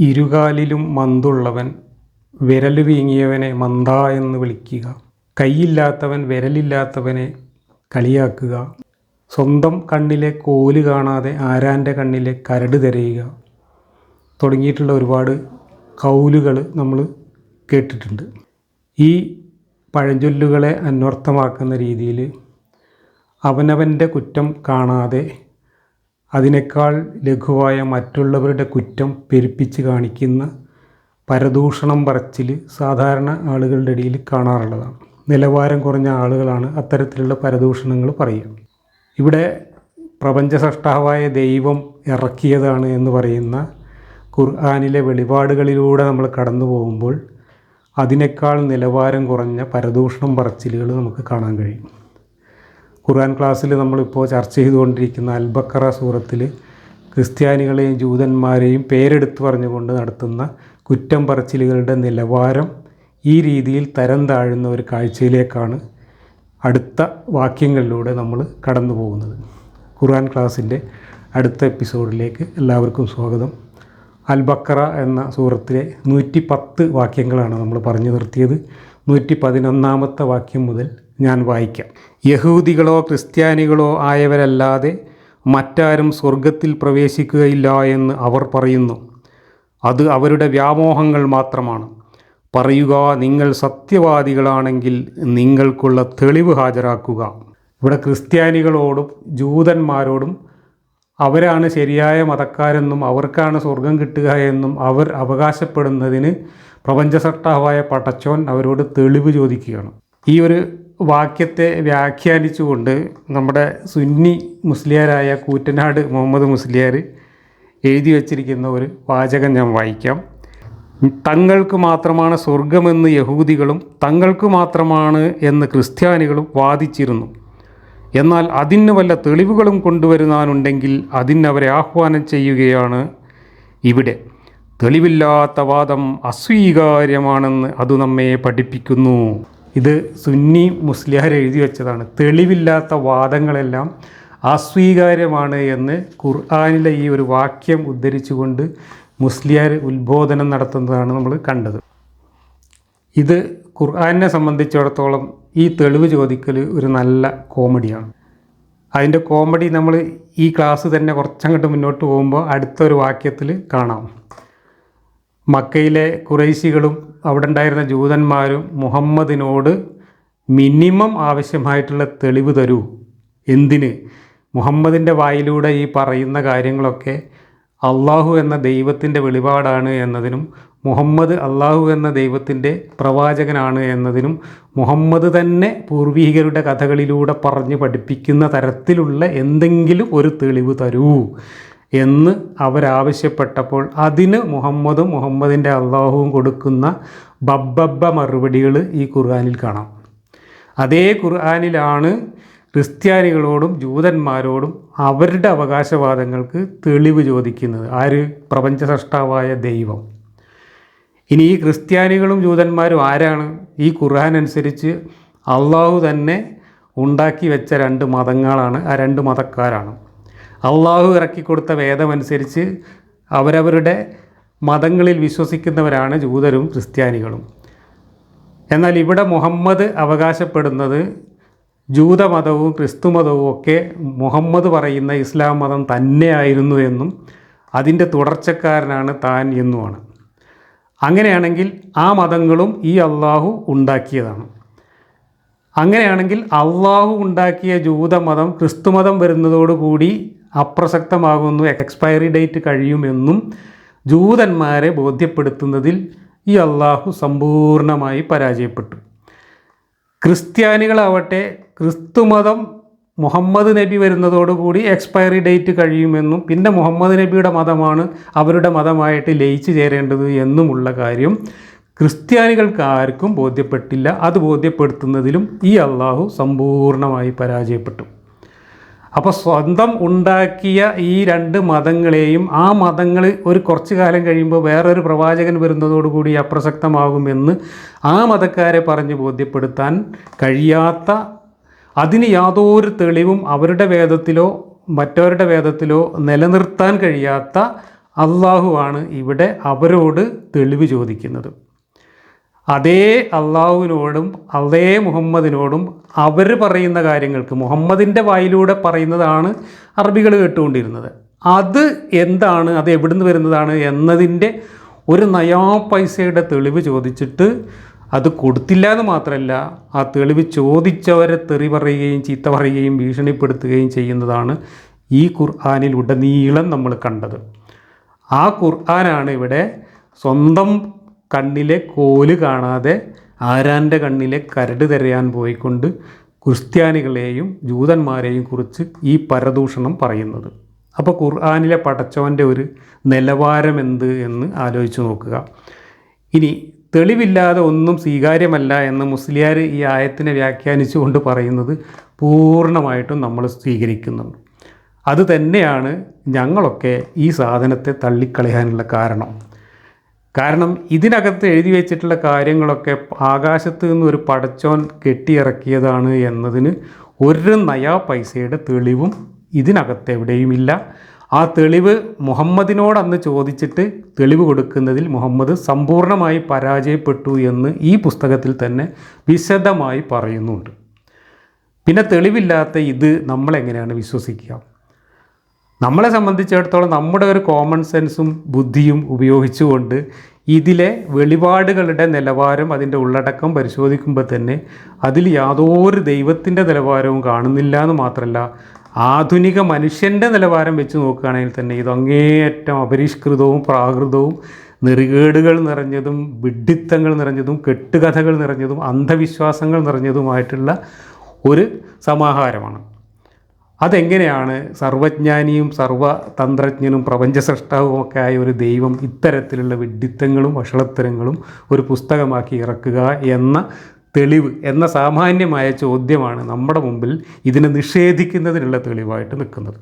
ഇരുകാലിലും മന്തുള്ളവൻ വിരല് വീങ്ങിയവനെ മന്ദ എന്ന് വിളിക്കുക. കൈയില്ലാത്തവൻ വിരലില്ലാത്തവനെ കളിയാക്കുക. സ്വന്തം കണ്ണിലെ കോല് കാണാതെ ആരാൻ്റെ കണ്ണിലെ കരട് തിരയുക തുടങ്ങിയിട്ടുള്ള ഒരുപാട് കൗലുകൾ നമ്മൾ കേട്ടിട്ടുണ്ട്. ഈ പഴഞ്ചൊല്ലുകളെ അന്വർത്ഥമാക്കുന്ന രീതിയിൽ അവനവൻ്റെ കുറ്റം കാണാതെ അതിനേക്കാൾ ലഘുവായ മറ്റുള്ളവരുടെ കുറ്റം പെരുപ്പിച്ച് കാണിക്കുന്ന പരദൂഷണം പറച്ചിൽ സാധാരണ ആളുകളുടെ ഇടയിൽ കാണാറുള്ളതാണ്. നിലവാരം കുറഞ്ഞ ആളുകളാണ് അത്തരത്തിലുള്ള പരദൂഷണങ്ങൾ പറയുക. ഇവിടെ പ്രപഞ്ചസൃഷ്ടാവായ ദൈവം ഇറക്കിയതാണ് എന്ന് പറയുന്ന ഖുർആനിലെ വെളിപാടുകളിലൂടെ നമ്മൾ കടന്നു പോകുമ്പോൾ അതിനേക്കാൾ നിലവാരം കുറഞ്ഞ പരദൂഷണം പറച്ചിലുകൾ നമുക്ക് കാണാൻ കഴിയും. ഖുർആൻ ക്ലാസ്സിൽ നമ്മളിപ്പോൾ ചർച്ച ചെയ്തുകൊണ്ടിരിക്കുന്ന അൽ-ബഖറ സൂറത്തിൽ ക്രിസ്ത്യാനികളെയും ജൂതന്മാരെയും പേരെടുത്ത് പറഞ്ഞുകൊണ്ട് നടത്തുന്ന കുറ്റം പറച്ചിലുകളുടെ നിലവാരം ഈ രീതിയിൽ തരം താഴുന്ന ഒരു കാഴ്ചയിലേക്കാണ് അടുത്ത വാക്യങ്ങളിലൂടെ നമ്മൾ കടന്നു പോകുന്നത്. ഖുർആൻ ക്ലാസ്സിൻ്റെ അടുത്ത എപ്പിസോഡിലേക്ക് എല്ലാവർക്കും സ്വാഗതം. അൽ-ബഖറ എന്ന സൂറത്തിലെ 110 വാക്യങ്ങളാണ് നമ്മൾ പറഞ്ഞു നിർത്തിയത്. 111 വാക്യം മുതൽ ഞാൻ വായിക്കാം. യഹൂദികളോ ക്രിസ്ത്യാനികളോ ആയവരല്ലാതെ മറ്റാരും സ്വർഗത്തിൽ പ്രവേശിക്കുകയില്ല എന്ന് അവർ പറയുന്നു. അത് അവരുടെ വ്യാമോഹങ്ങൾ മാത്രമാണ്. പറയുക, നിങ്ങൾ സത്യവാദികളാണെങ്കിൽ നിങ്ങൾക്കുള്ള തെളിവ് ഹാജരാക്കുക. ഇവിടെ ക്രിസ്ത്യാനികളോടും ജൂതന്മാരോടും അവരാണ് ശരിയായ മതക്കാരെന്നും അവർക്കാണ് സ്വർഗം കിട്ടുക എന്നും അവർ അവകാശപ്പെടുന്നതിന് പ്രപഞ്ചസൃഷ്ടാവായ പടച്ചോൻ അവരോട് തെളിവ് ചോദിക്കുകയാണ്. ഈ ഒരു വാക്യത്തെ വ്യാഖ്യാനിച്ചുകൊണ്ട് നമ്മുടെ സുന്നി മുസ്ലിയാരായ കൂറ്റനാട് മുഹമ്മദ് മുസ്ലിയാർ എഴുതി വച്ചിരിക്കുന്ന ഒരു വാചകം ഞാൻ വായിക്കാം. തങ്ങൾക്ക് മാത്രമാണ് സ്വർഗമെന്ന് യഹൂദികളും തങ്ങൾക്ക് മാത്രമാണ് എന്ന് ക്രിസ്ത്യാനികളും വാദിച്ചിരുന്നു. എന്നാൽ അതിന് വല്ല തെളിവുകളും കൊണ്ടുവരുവാനുണ്ടെങ്കിൽ അതിനവരെ ആഹ്വാനം ചെയ്യുകയാണ് ഇവിടെ. തെളിവില്ലാത്ത വാദം അസ്വീകാര്യമാണെന്ന് അത് നമ്മെ പഠിപ്പിക്കുന്നു. ഇത് സുന്നി മുസ്ലിയാർ എഴുതി വെച്ചതാണ്. തെളിവില്ലാത്ത വാദങ്ങളെല്ലാം അസ്വീകാര്യമാണ് എന്ന് ഖുർആനിലെ ഈ ഒരു വാക്യം ഉദ്ധരിച്ചുകൊണ്ട് മുസ്ലിയാർ ഉത്ബോധനം നടത്തുന്നതാണ് നമ്മൾ കണ്ടത്. ഇത് ഖുർആനെ സംബന്ധിച്ചിടത്തോളം ഈ തെളിവ് ചോദിക്കൽ ഒരു നല്ല കോമഡിയാണ്. അതിൻ്റെ കോമഡി നമ്മൾ ഈ ക്ലാസ് തന്നെ കുറച്ചങ്ങോട്ട് മുന്നോട്ട് പോകുമ്പോൾ അടുത്തൊരു വാക്യത്തിൽ കാണാം. മക്കയിലെ ഖുറൈശികളും അവിടെ ഉണ്ടായിരുന്ന ജൂതന്മാരും മുഹമ്മദിനോട് മിനിമം ആവശ്യമായിട്ടുള്ള തെളിവ് തരൂ. എന്തിന്? മുഹമ്മദിൻ്റെ വായിലൂടെ ഈ പറയുന്ന കാര്യങ്ങളൊക്കെ അള്ളാഹു എന്ന ദൈവത്തിൻ്റെ വെളിപാടാണ് എന്നതിനും മുഹമ്മദ് അള്ളാഹു എന്ന ദൈവത്തിൻ്റെ പ്രവാചകനാണ് എന്നതിനും മുഹമ്മദ് തന്നെ പൂർവീകരുടെ കഥകളിലൂടെ പറഞ്ഞ് പഠിപ്പിക്കുന്ന തരത്തിലുള്ള എന്തെങ്കിലും ഒരു തെളിവ് തരൂ എന്ന് അവരാവശ്യപ്പെട്ടപ്പോൾ അതിന് മുഹമ്മദും മുഹമ്മദിൻ്റെ അള്ളാഹുവും കൊടുക്കുന്ന ബബ്ബബ്ബ മറുപടികൾ ഈ ഖുർആനിൽ കാണാം. അതേ ഖുർആനിലാണ് ക്രിസ്ത്യാനികളോടും ജൂതന്മാരോടും അവരുടെ അവകാശവാദങ്ങൾക്ക് തെളിവ് ചോദിക്കുന്നത്. ആര്? പ്രപഞ്ചസൃഷ്ടാവായ ദൈവം. ഇനി ഈ ക്രിസ്ത്യാനികളും ജൂതന്മാരും ആരാണ്? ഈ ഖുർആൻ അനുസരിച്ച് അള്ളാഹു തന്നെ ഉണ്ടാക്കി വെച്ച 2 മതങ്ങളാണ്. ആ 2 മതക്കാരാണ്. അള്ളാഹു ഇറക്കിക്കൊടുത്ത വേദമനുസരിച്ച് അവരവരുടെ മതങ്ങളിൽ വിശ്വസിക്കുന്നവരാണ് ജൂതരും ക്രിസ്ത്യാനികളും. എന്നാൽ ഇവിടെ മുഹമ്മദ് അവകാശപ്പെടുന്നത് ജൂതമതവും ക്രിസ്തുമതവും ഒക്കെ മുഹമ്മദ് പറയുന്ന ഇസ്ലാം മതം തന്നെയായിരുന്നു എന്നും അതിൻ്റെ തുടർച്ചക്കാരനാണ് താൻ എന്നുമാണ്. അങ്ങനെയാണെങ്കിൽ ആ മതങ്ങളും ഈ അള്ളാഹു ഉണ്ടാക്കിയതാണ്. അങ്ങനെയാണെങ്കിൽ അള്ളാഹു ഉണ്ടാക്കിയ ജൂതമതം ക്രിസ്തുമതം വരുന്നതോടുകൂടി അപ്രസക്തമാകുന്നു, എക്സ്പയറി ഡേറ്റ് കഴിയുമെന്നും ജൂതന്മാരെ ബോധ്യപ്പെടുത്തുന്നതിൽ ഈ അള്ളാഹു സമ്പൂർണ്ണമായി പരാജയപ്പെട്ടു. ക്രിസ്ത്യാനികളാവട്ടെ ക്രിസ്തുമതം മുഹമ്മദ് നബി വരുന്നതോടുകൂടി എക്സ്പയറി ഡേറ്റ് കഴിയുമെന്നും പിന്നെ മുഹമ്മദ് നബിയുടെ മതമാണ് അവരുടെ മതമായിട്ട് ലയിച്ചു ചേരേണ്ടത് എന്നുമുള്ള കാര്യം ക്രിസ്ത്യാനികൾക്ക് ആർക്കും ബോധ്യപ്പെട്ടില്ല. അത് ബോധ്യപ്പെടുത്തുന്നതിലും ഈ അള്ളാഹു സമ്പൂർണ്ണമായി പരാജയപ്പെട്ടു. അപ്പോൾ സ്വന്തം ഉണ്ടാക്കിയ ഈ 2 മതങ്ങളെയും ആ മതങ്ങൾ ഒരു കുറച്ച് കാലം കഴിയുമ്പോൾ വേറൊരു പ്രവാചകൻ വരുന്നതോടുകൂടി അപ്രസക്തമാകുമെന്ന് ആ മതക്കാരെ പറഞ്ഞ് ബോധ്യപ്പെടുത്താൻ കഴിയാത്ത, അതിന് യാതൊരു തെളിവും അവരുടെ വേദത്തിലോ മറ്റവരുടെ വേദത്തിലോ നിലനിർത്താൻ കഴിയാത്ത അള്ളാഹുവാണ് ഇവിടെ അവരോട് തെളിവ് ചോദിക്കുന്നത്. അതേ അള്ളാഹുവിനോടും അതേ മുഹമ്മദിനോടും അവർ പറയുന്ന കാര്യങ്ങൾക്ക് മുഹമ്മദിൻ്റെ വായിലൂടെ പറയുന്നതാണ് അറബികൾ കേട്ടുകൊണ്ടിരുന്നത്. അത് എന്താണ്, അത് എവിടുന്ന് വരുന്നതാണ് എന്നതിൻ്റെ ഒരു നയാ പൈസയുടെ തെളിവ് ചോദിച്ചിട്ട് അത് കൊടുത്തില്ല എന്ന് മാത്രമല്ല, ആ തെളിവ് ചോദിച്ചവരെ തെറി പറയുകയും ചീത്ത പറയുകയും ഭീഷണിപ്പെടുത്തുകയും ചെയ്യുന്നതാണ് ഈ ഖുർആനിൽ ഉടനീളം നമ്മൾ കണ്ടത്. ആ ഖുർആനാണ് ഇവിടെ സ്വന്തം കണ്ണിലെ കോല് കാണാതെ ആരാൻ്റെ കണ്ണിലെ കരട് തിരയാൻ പോയിക്കൊണ്ട് ക്രിസ്ത്യാനികളെയും ജൂതന്മാരെയും കുറിച്ച് ഈ പരദൂഷണം പറയുന്നത്. അപ്പോൾ ഖുർആനിലെ പടച്ചവൻ്റെ ഒരു നിലവാരം എന്ത് എന്ന് ആലോചിച്ച് നോക്കുക. ഇനി തെളിവില്ലാതെ ഒന്നും സ്വീകാര്യമല്ല എന്ന് മുസ്ലിയാർ ഈ ആയത്തിനെ വ്യാഖ്യാനിച്ചുകൊണ്ട് പറയുന്നത് പൂർണ്ണമായിട്ടും നമ്മൾ സ്വീകരിക്കുന്നുണ്ട്. അത് തന്നെയാണ് ഞങ്ങളൊക്കെ ഈ സാധനത്തെ തള്ളിക്കളയാനുള്ള കാരണം ഇതിനകത്ത് എഴുതി വെച്ചിട്ടുള്ള കാര്യങ്ങളൊക്കെ ആകാശത്ത് നിന്ന് ഒരു പടച്ചോൻ കെട്ടിയിറക്കിയതാണ് എന്നതിന് ഒരു നയാ പൈസയുടെ തെളിവും ഇതിനകത്ത് എവിടെയുമില്ല. ആ തെളിവ് മുഹമ്മദിനോട് അന്ന് ചോദിച്ചിട്ട് തെളിവ് കൊടുക്കുന്നതിൽ മുഹമ്മദ് സമ്പൂർണ്ണമായി പരാജയപ്പെട്ടു എന്ന് ഈ പുസ്തകത്തിൽ തന്നെ വിശദമായി പറയുന്നുണ്ട്. പിന്നെ തെളിവില്ലാത്ത ഇത് നമ്മളെങ്ങനെയാണ് വിശ്വസിക്കുക? നമ്മളെ സംബന്ധിച്ചിടത്തോളം നമ്മുടെ ഒരു കോമൺ സെൻസും ബുദ്ധിയും ഉപയോഗിച്ചുകൊണ്ട് ഇതിലെ വെളിപാടുകളുടെ നിലവാരം, അതിൻ്റെ ഉള്ളടക്കം പരിശോധിക്കുമ്പോൾ തന്നെ അതിൽ യാതൊരു ദൈവത്തിൻ്റെ നിലവാരവും കാണുന്നില്ല എന്ന് മാത്രമല്ല, ആധുനിക മനുഷ്യൻ്റെ നിലവാരം വെച്ച് നോക്കുകയാണെങ്കിൽ തന്നെ ഇത് അങ്ങേയറ്റം അപരിഷ്കൃതവും പ്രാകൃതവും നെറികേടുകൾ നിറഞ്ഞതും വിഡ്ഢിത്തങ്ങൾ നിറഞ്ഞതും കെട്ടുകഥകൾ നിറഞ്ഞതും അന്ധവിശ്വാസങ്ങൾ നിറഞ്ഞതുമായിട്ടുള്ള ഒരു സമാഹാരമാണ്. അതെങ്ങനെയാണ് സർവജ്ഞാനിയും സർവതന്ത്രജ്ഞനും പ്രപഞ്ച സൃഷ്ടാവുമൊക്കെ ആയ ഒരു ദൈവം ഇത്തരത്തിലുള്ള വിഡ്ഢിത്തങ്ങളും വഷളത്തരങ്ങളും ഒരു പുസ്തകമാക്കി ഇറക്കുക എന്ന തെളിവ് എന്ന സാമാന്യമായ ചോദ്യമാണ് നമ്മുടെ മുമ്പിൽ ഇതിനെ നിഷേധിക്കുന്നതിനുള്ള തെളിവായിട്ട് നിൽക്കുന്നത്.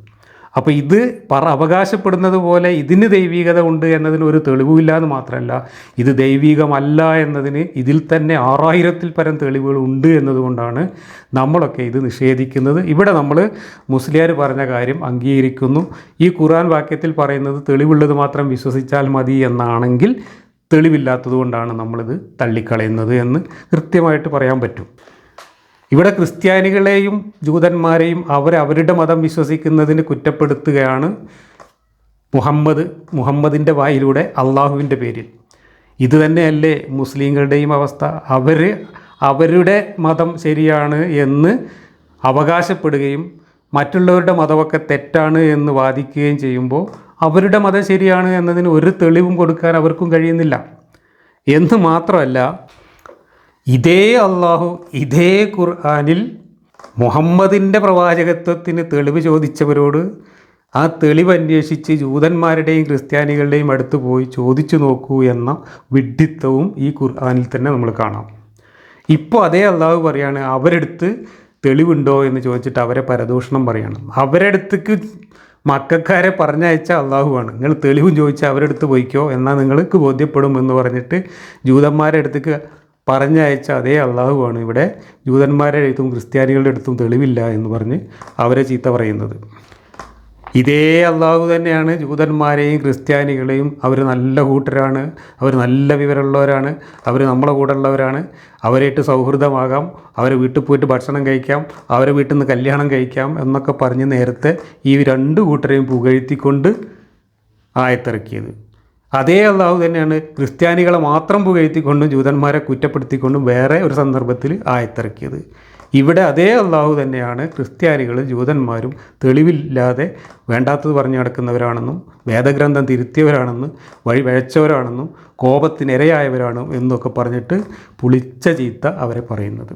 അപ്പോൾ ഇത് അവകാശപ്പെടുന്നത് പോലെ ഇതിന് ദൈവീകത ഉണ്ട് എന്നതിന് ഒരു തെളിവുമില്ല എന്ന് മാത്രമല്ല, ഇത് ദൈവീകമല്ല എന്നതിന് ഇതിൽ തന്നെ 6000-ൽ പരം തെളിവുകൾ ഉണ്ട് എന്നതുകൊണ്ടാണ് നമ്മളൊക്കെ ഇത് നിഷേധിക്കുന്നത്. ഇവിടെ നമ്മൾ മുസ്ലിയാർ പറഞ്ഞ കാര്യം അംഗീകരിക്കുന്നു. ഈ ഖുർആൻ വാക്യത്തിൽ പറയുന്നത് തെളിവുള്ളത് മാത്രം വിശ്വസിച്ചാൽ മതി എന്നാണെങ്കിൽ തെളിവില്ലാത്തത് കൊണ്ടാണ് നമ്മളിത് തള്ളിക്കളയുന്നത് എന്ന് കൃത്യമായിട്ട് പറയാൻ പറ്റും. ഇവിടെ ക്രിസ്ത്യാനികളെയും ജൂതന്മാരെയും അവരുടെ മതം വിശ്വസിക്കുന്നതിന് കുറ്റപ്പെടുത്തുകയാണ് മുഹമ്മദിൻ്റെ വായിലൂടെ അള്ളാഹുവിൻ്റെ പേരിൽ. ഇത് തന്നെയല്ലേ മുസ്ലിങ്ങളുടെയും അവസ്ഥ? അവരുടെ മതം ശരിയാണ് എന്ന് അവകാശപ്പെടുകയും മറ്റുള്ളവരുടെ മതമൊക്കെ തെറ്റാണ് എന്ന് വാദിക്കുകയും ചെയ്യുമ്പോൾ അവരുടെ മതം ശരിയാണ് എന്നതിന് ഒരു തെളിവും കൊടുക്കാൻ അവർക്കും കഴിയുന്നില്ല. എന്ന് മാത്രമല്ല, ഇതേ അള്ളാഹു ഇതേ ഖുർആനിൽ മുഹമ്മദിൻ്റെ പ്രവാചകത്വത്തിന് തെളിവ് ചോദിച്ചവരോട് ആ തെളിവ് അന്വേഷിച്ച് ജൂതന്മാരുടെയും ക്രിസ്ത്യാനികളുടെയും അടുത്ത് പോയി ചോദിച്ചു നോക്കൂ എന്ന വിഡ്ഢിത്തവും ഈ ഖുർആനിൽ തന്നെ നമ്മൾ കാണാം. ഇപ്പോൾ അതേ അള്ളാഹു പറയാണ്, അവരെടുത്ത് തെളിവുണ്ടോ എന്ന് ചോദിച്ചിട്ട് അവരെ പരദൂഷണം പറയണം. അവരെടുത്തേക്ക് മക്കാരെ പറഞ്ഞയച്ച അള്ളാഹുവാണ്. നിങ്ങൾ തെളിവും ചോദിച്ചാൽ അവരെടുത്ത് പോയിക്കോ, എന്നാൽ നിങ്ങൾക്ക് ബോധ്യപ്പെടും എന്ന് പറഞ്ഞിട്ട് ജൂതന്മാരുടെ അടുത്തേക്ക് പറഞ്ഞയച്ച അതേ അള്ളാഹുവാണ് ഇവിടെ ജൂതന്മാരുടെ അടുത്തും ക്രിസ്ത്യാനികളുടെ അടുത്തും തെളിവില്ല എന്ന് പറഞ്ഞ് അവരെ ചീത്ത പറയുന്നത്. ഇതേ അള്ളാഹു തന്നെയാണ് ജൂതന്മാരെയും ക്രിസ്ത്യാനികളെയും അവർ നല്ല കൂട്ടരാണ്, അവർ നല്ല വിവരമുള്ളവരാണ്, അവർ നമ്മളെ കൂടെ ഉള്ളവരാണ്, അവരായിട്ട് സൗഹൃദമാകാം, അവരെ വീട്ടിൽ പോയിട്ട് ഭക്ഷണം കഴിക്കാം, അവരെ വീട്ടിൽ നിന്ന് കല്യാണം കഴിക്കാം എന്നൊക്കെ പറഞ്ഞ് നേരത്തെ ഈ രണ്ട് കൂട്ടരെയും പുകഴ്ത്തിക്കൊണ്ട് ആയത്തിറക്കിയത്. അതേ അള്ളാഹു തന്നെയാണ് ക്രിസ്ത്യാനികളെ മാത്രം പുകഴ്ത്തിക്കൊണ്ടും ജൂതന്മാരെ കുറ്റപ്പെടുത്തിക്കൊണ്ടും വേറെ ഒരു സന്ദർഭത്തിൽ ആയത്തിറക്കിയത്. ഇവിടെ അതേ അള്ളാഹു തന്നെയാണ് ക്രിസ്ത്യാനികളും ജൂതന്മാരും തെളിവില്ലാതെ വേണ്ടാത്തത് പറഞ്ഞു നടക്കുന്നവരാണെന്നും വേദഗ്രന്ഥം തിരുത്തിയവരാണെന്നും വഴി വഴച്ചവരാണെന്നും കോപത്തിനിരയായവരാണ് എന്നൊക്കെ പറഞ്ഞിട്ട് പുളിച്ച ചീത്ത അവരെ പറയുന്നത്.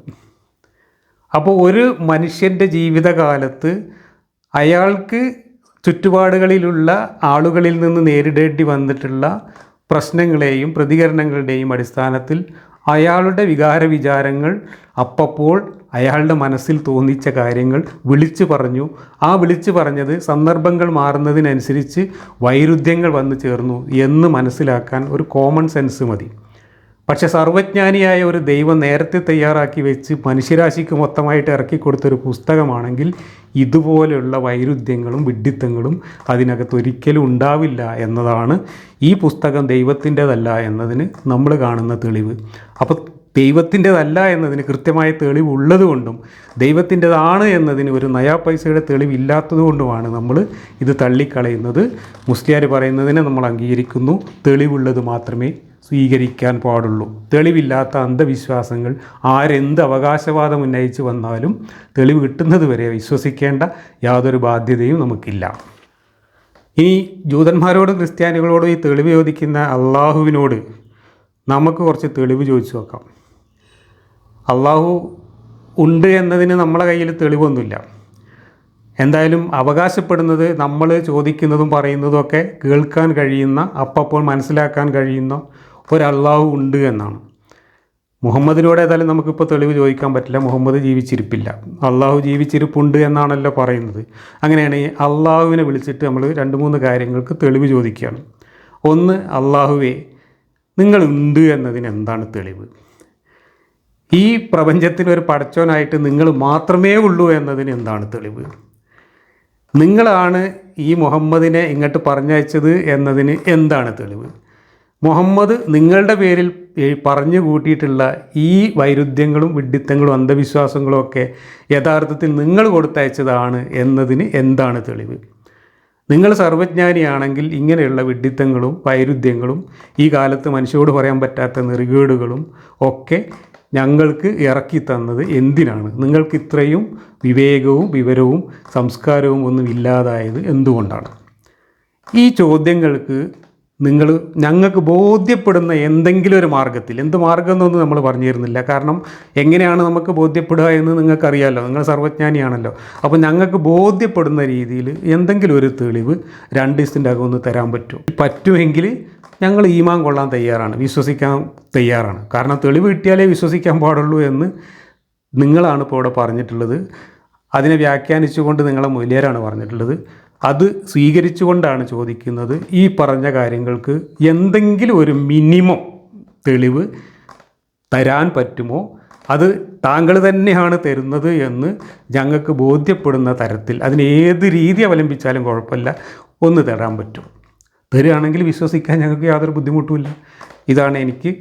അപ്പോൾ ഒരു മനുഷ്യൻ്റെ ജീവിതകാലത്ത് അയാൾക്ക് ചുറ്റുപാടുകളിലുള്ള ആളുകളിൽ നിന്ന് നേരിടേണ്ടി വന്നിട്ടുള്ള പ്രശ്നങ്ങളെയും പ്രതികരണങ്ങളുടെയും അടിസ്ഥാനത്തിൽ അയാളുടെ വികാരവിചാരങ്ങൾ അപ്പോൾ അയാളുടെ മനസ്സിൽ തോന്നിച്ച കാര്യങ്ങൾ വിളിച്ചു പറഞ്ഞു. ആ വിളിച്ചു പറഞ്ഞത് സന്ദർഭങ്ങൾ മാറുന്നതിനനുസരിച്ച് വൈരുദ്ധ്യങ്ങൾ വന്നു ചേർന്നു എന്ന് മനസ്സിലാക്കാൻ ഒരു കോമൺ സെൻസ് മതി. പക്ഷെ സർവജ്ഞാനിയായ ഒരു ദൈവം നേരത്തെ തയ്യാറാക്കി വെച്ച് മനുഷ്യരാശിക്ക് മൊത്തമായിട്ട് ഇറക്കി കൊടുത്തൊരു പുസ്തകമാണെങ്കിൽ ഇതുപോലെയുള്ള വൈരുദ്ധ്യങ്ങളും വിഡ്ഢിത്തങ്ങളും അതിനകത്ത് ഒരിക്കലും ഉണ്ടാവില്ല എന്നതാണ് ഈ പുസ്തകം ദൈവത്തിൻ്റെതല്ല എന്നതിന് നമ്മൾ കാണുന്ന തെളിവ്. അപ്പോൾ ദൈവത്തിൻ്റെതല്ല എന്നതിന് കൃത്യമായ തെളിവ് ഉള്ളതുകൊണ്ടും ദൈവത്തിൻ്റെതാണ് എന്നതിന് ഒരു നയാ പൈസയുടെ തെളിവില്ലാത്തത് കൊണ്ടുമാണ് നമ്മൾ ഇത് തള്ളിക്കളയുന്നത്. മുസ്ലിയാർ പറയുന്നതിനെ നമ്മൾ അംഗീകരിക്കുന്നു, തെളിവുള്ളത് മാത്രമേ സ്വീകരിക്കാൻ പാടുള്ളൂ. തെളിവില്ലാത്ത അന്ധവിശ്വാസങ്ങൾ ആരെന്ത് അവകാശവാദം ഉന്നയിച്ച് വന്നാലും തെളിവ് കിട്ടുന്നത് വരെ വിശ്വസിക്കേണ്ട യാതൊരു ബാധ്യതയും നമുക്കില്ല. ഇനി ജൂതന്മാരോടും ക്രിസ്ത്യാനികളോടും ഈ തെളിവ് ചോദിക്കുന്ന അള്ളാഹുവിനോട് നമുക്ക് കുറച്ച് തെളിവ് ചോദിച്ചു നോക്കാം. അള്ളാഹു ഉണ്ട് എന്നതിന് നമ്മളെ കയ്യിൽ തെളിവൊന്നുമില്ല. എന്തായാലും അവകാശപ്പെടുന്നത് നമ്മൾ ചോദിക്കുന്നതും പറയുന്നതും ഒക്കെ കേൾക്കാൻ കഴിയുന്ന, അപ്പോൾ മനസ്സിലാക്കാൻ കഴിയുന്ന ഒരു അള്ളാഹു ഉണ്ട് എന്നാണ്. മുഹമ്മദിനോട് ഏതായാലും നമുക്കിപ്പോൾ തെളിവ് ചോദിക്കാൻ പറ്റില്ല, മുഹമ്മദ് ജീവിച്ചിരിപ്പില്ല. അള്ളാഹു ജീവിച്ചിരിപ്പുണ്ട് എന്നാണല്ലോ പറയുന്നത്. അങ്ങനെയാണെങ്കിൽ അള്ളാഹുവിനെ വിളിച്ചിട്ട് നമ്മൾ 2-3 കാര്യങ്ങൾക്ക് തെളിവ് ചോദിക്കുകയാണ്. ഒന്ന്, അള്ളാഹുവേ നിങ്ങളുണ്ട് എന്നതിന് എന്താണ് തെളിവ്? ഈ പ്രപഞ്ചത്തിനൊരു പടച്ചോനായിട്ട് നിങ്ങൾ മാത്രമേ ഉള്ളൂ എന്നതിന് എന്താണ് തെളിവ്? നിങ്ങളാണ് ഈ മുഹമ്മദിനെ ഇങ്ങോട്ട് പറഞ്ഞയച്ചത് എന്നതിന് എന്താണ് തെളിവ്? മുഹമ്മദ് നിങ്ങളുടെ പേരിൽ പറഞ്ഞു കൂട്ടിയിട്ടുള്ള ഈ വൈരുദ്ധ്യങ്ങളും വിഡ്ഢിത്തങ്ങളും അന്ധവിശ്വാസങ്ങളും ഒക്കെ യഥാർത്ഥത്തിൽ നിങ്ങൾ കൊടുത്തയച്ചതാണ് എന്നതിന് എന്താണ് തെളിവ്? നിങ്ങൾ സർവജ്ഞാനിയാണെങ്കിൽ ഇങ്ങനെയുള്ള വിഡ്ഢിത്തങ്ങളും വൈരുദ്ധ്യങ്ങളും ഈ കാലത്ത് മനുഷ്യരോട് പറയാൻ പറ്റാത്ത നെറികേടുകളും ഒക്കെ ഞങ്ങൾക്ക് ഇറക്കി തന്നത് എന്തിനാണ്? നിങ്ങൾക്ക് ഇത്രയും വിവേകവും വിവരവും സംസ്കാരവും ഒന്നും ഇല്ലാതായത് എന്തുകൊണ്ടാണ്? ഈ ചോദ്യങ്ങൾക്ക് ഞങ്ങൾക്ക് ബോധ്യപ്പെടുന്ന എന്തെങ്കിലും ഒരു മാർഗ്ഗത്തിൽ, എന്ത് മാർഗ്ഗം എന്നൊന്നും നമ്മൾ പറഞ്ഞു തരുന്നില്ല. കാരണം എങ്ങനെയാണ് നമുക്ക് ബോധ്യപ്പെടുക എന്ന് നിങ്ങൾക്കറിയാമല്ലോ, നിങ്ങൾ സർവജ്ഞാനിയാണല്ലോ. അപ്പോൾ ഞങ്ങൾക്ക് ബോധ്യപ്പെടുന്ന രീതിയിൽ എന്തെങ്കിലും ഒരു തെളിവ് 2 ദിവസത്തിൻ്റെ അകം ഒന്ന് തരാൻ പറ്റുമെങ്കിൽ ഞങ്ങൾ ഈമാൻ കൊള്ളാൻ തയ്യാറാണ്, വിശ്വസിക്കാൻ തയ്യാറാണ്. കാരണം തെളിവ് കിട്ടിയാലേ വിശ്വസിക്കാൻ പാടുള്ളൂ എന്ന് നിങ്ങളാണ് ഇപ്പോൾ ഇവിടെ പറഞ്ഞിട്ടുള്ളത്. അതിനെ വ്യാഖ്യാനിച്ചുകൊണ്ട് നിങ്ങളെ മൂല്യരാണ് പറഞ്ഞിട്ടുള്ളത്. അത് സ്വീകരിച്ചുകൊണ്ടാണ് ചോദിക്കുന്നത്. ഈ പറഞ്ഞ കാര്യങ്ങൾക്ക് എന്തെങ്കിലും ഒരു മിനിമം തെളിവ് തരാൻ പറ്റുമോ? അത് താങ്കൾ തന്നെയാണ് തരുന്നത് എന്ന് ഞങ്ങൾക്ക് ബോധ്യപ്പെടുന്ന തരത്തിൽ, അതിന് ഏത് രീതി അവലംബിച്ചാലും കുഴപ്പമില്ല, ഒന്ന് തരാൻ പറ്റും. തരികയാണെങ്കിൽ വിശ്വസിക്കാൻ ഞങ്ങൾക്ക് യാതൊരു ബുദ്ധിമുട്ടുമില്ല. ഇതാണ് എനിക്ക്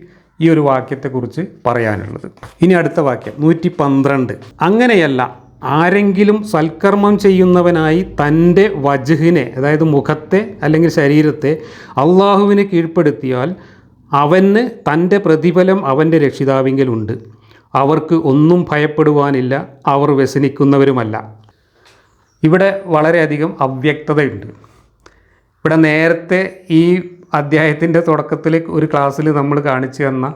ഈ ഒരു വാക്യത്തെക്കുറിച്ച് പറയാനുള്ളത്. ഇനി അടുത്ത വാക്യം 112. അങ്ങനെയല്ല, ആരെങ്കിലും സൽക്കർമ്മം ചെയ്യുന്നവനായി തൻ്റെ വജ്ഹിനെ, അതായത് മുഖത്തെ അല്ലെങ്കിൽ ശരീരത്തെ അള്ളാഹുവിന് കീഴ്പ്പെടുത്തിയാൽ അവന് തൻ്റെ പ്രതിഫലം അവൻ്റെ രക്ഷിതാവിങ്കലുണ്ട്. അവർക്ക് ഒന്നും ഭയപ്പെടുവാനില്ല, അവർ വ്യസനിക്കുന്നവരുമല്ല. ഇവിടെ വളരെയധികം അവ്യക്തതയുണ്ട്. ഇവിടെ നേരത്തെ ഈ അധ്യായത്തിൻ്റെ തുടക്കത്തിൽ ഒരു ക്ലാസ്സിൽ നമ്മൾ കാണിച്ചു തന്ന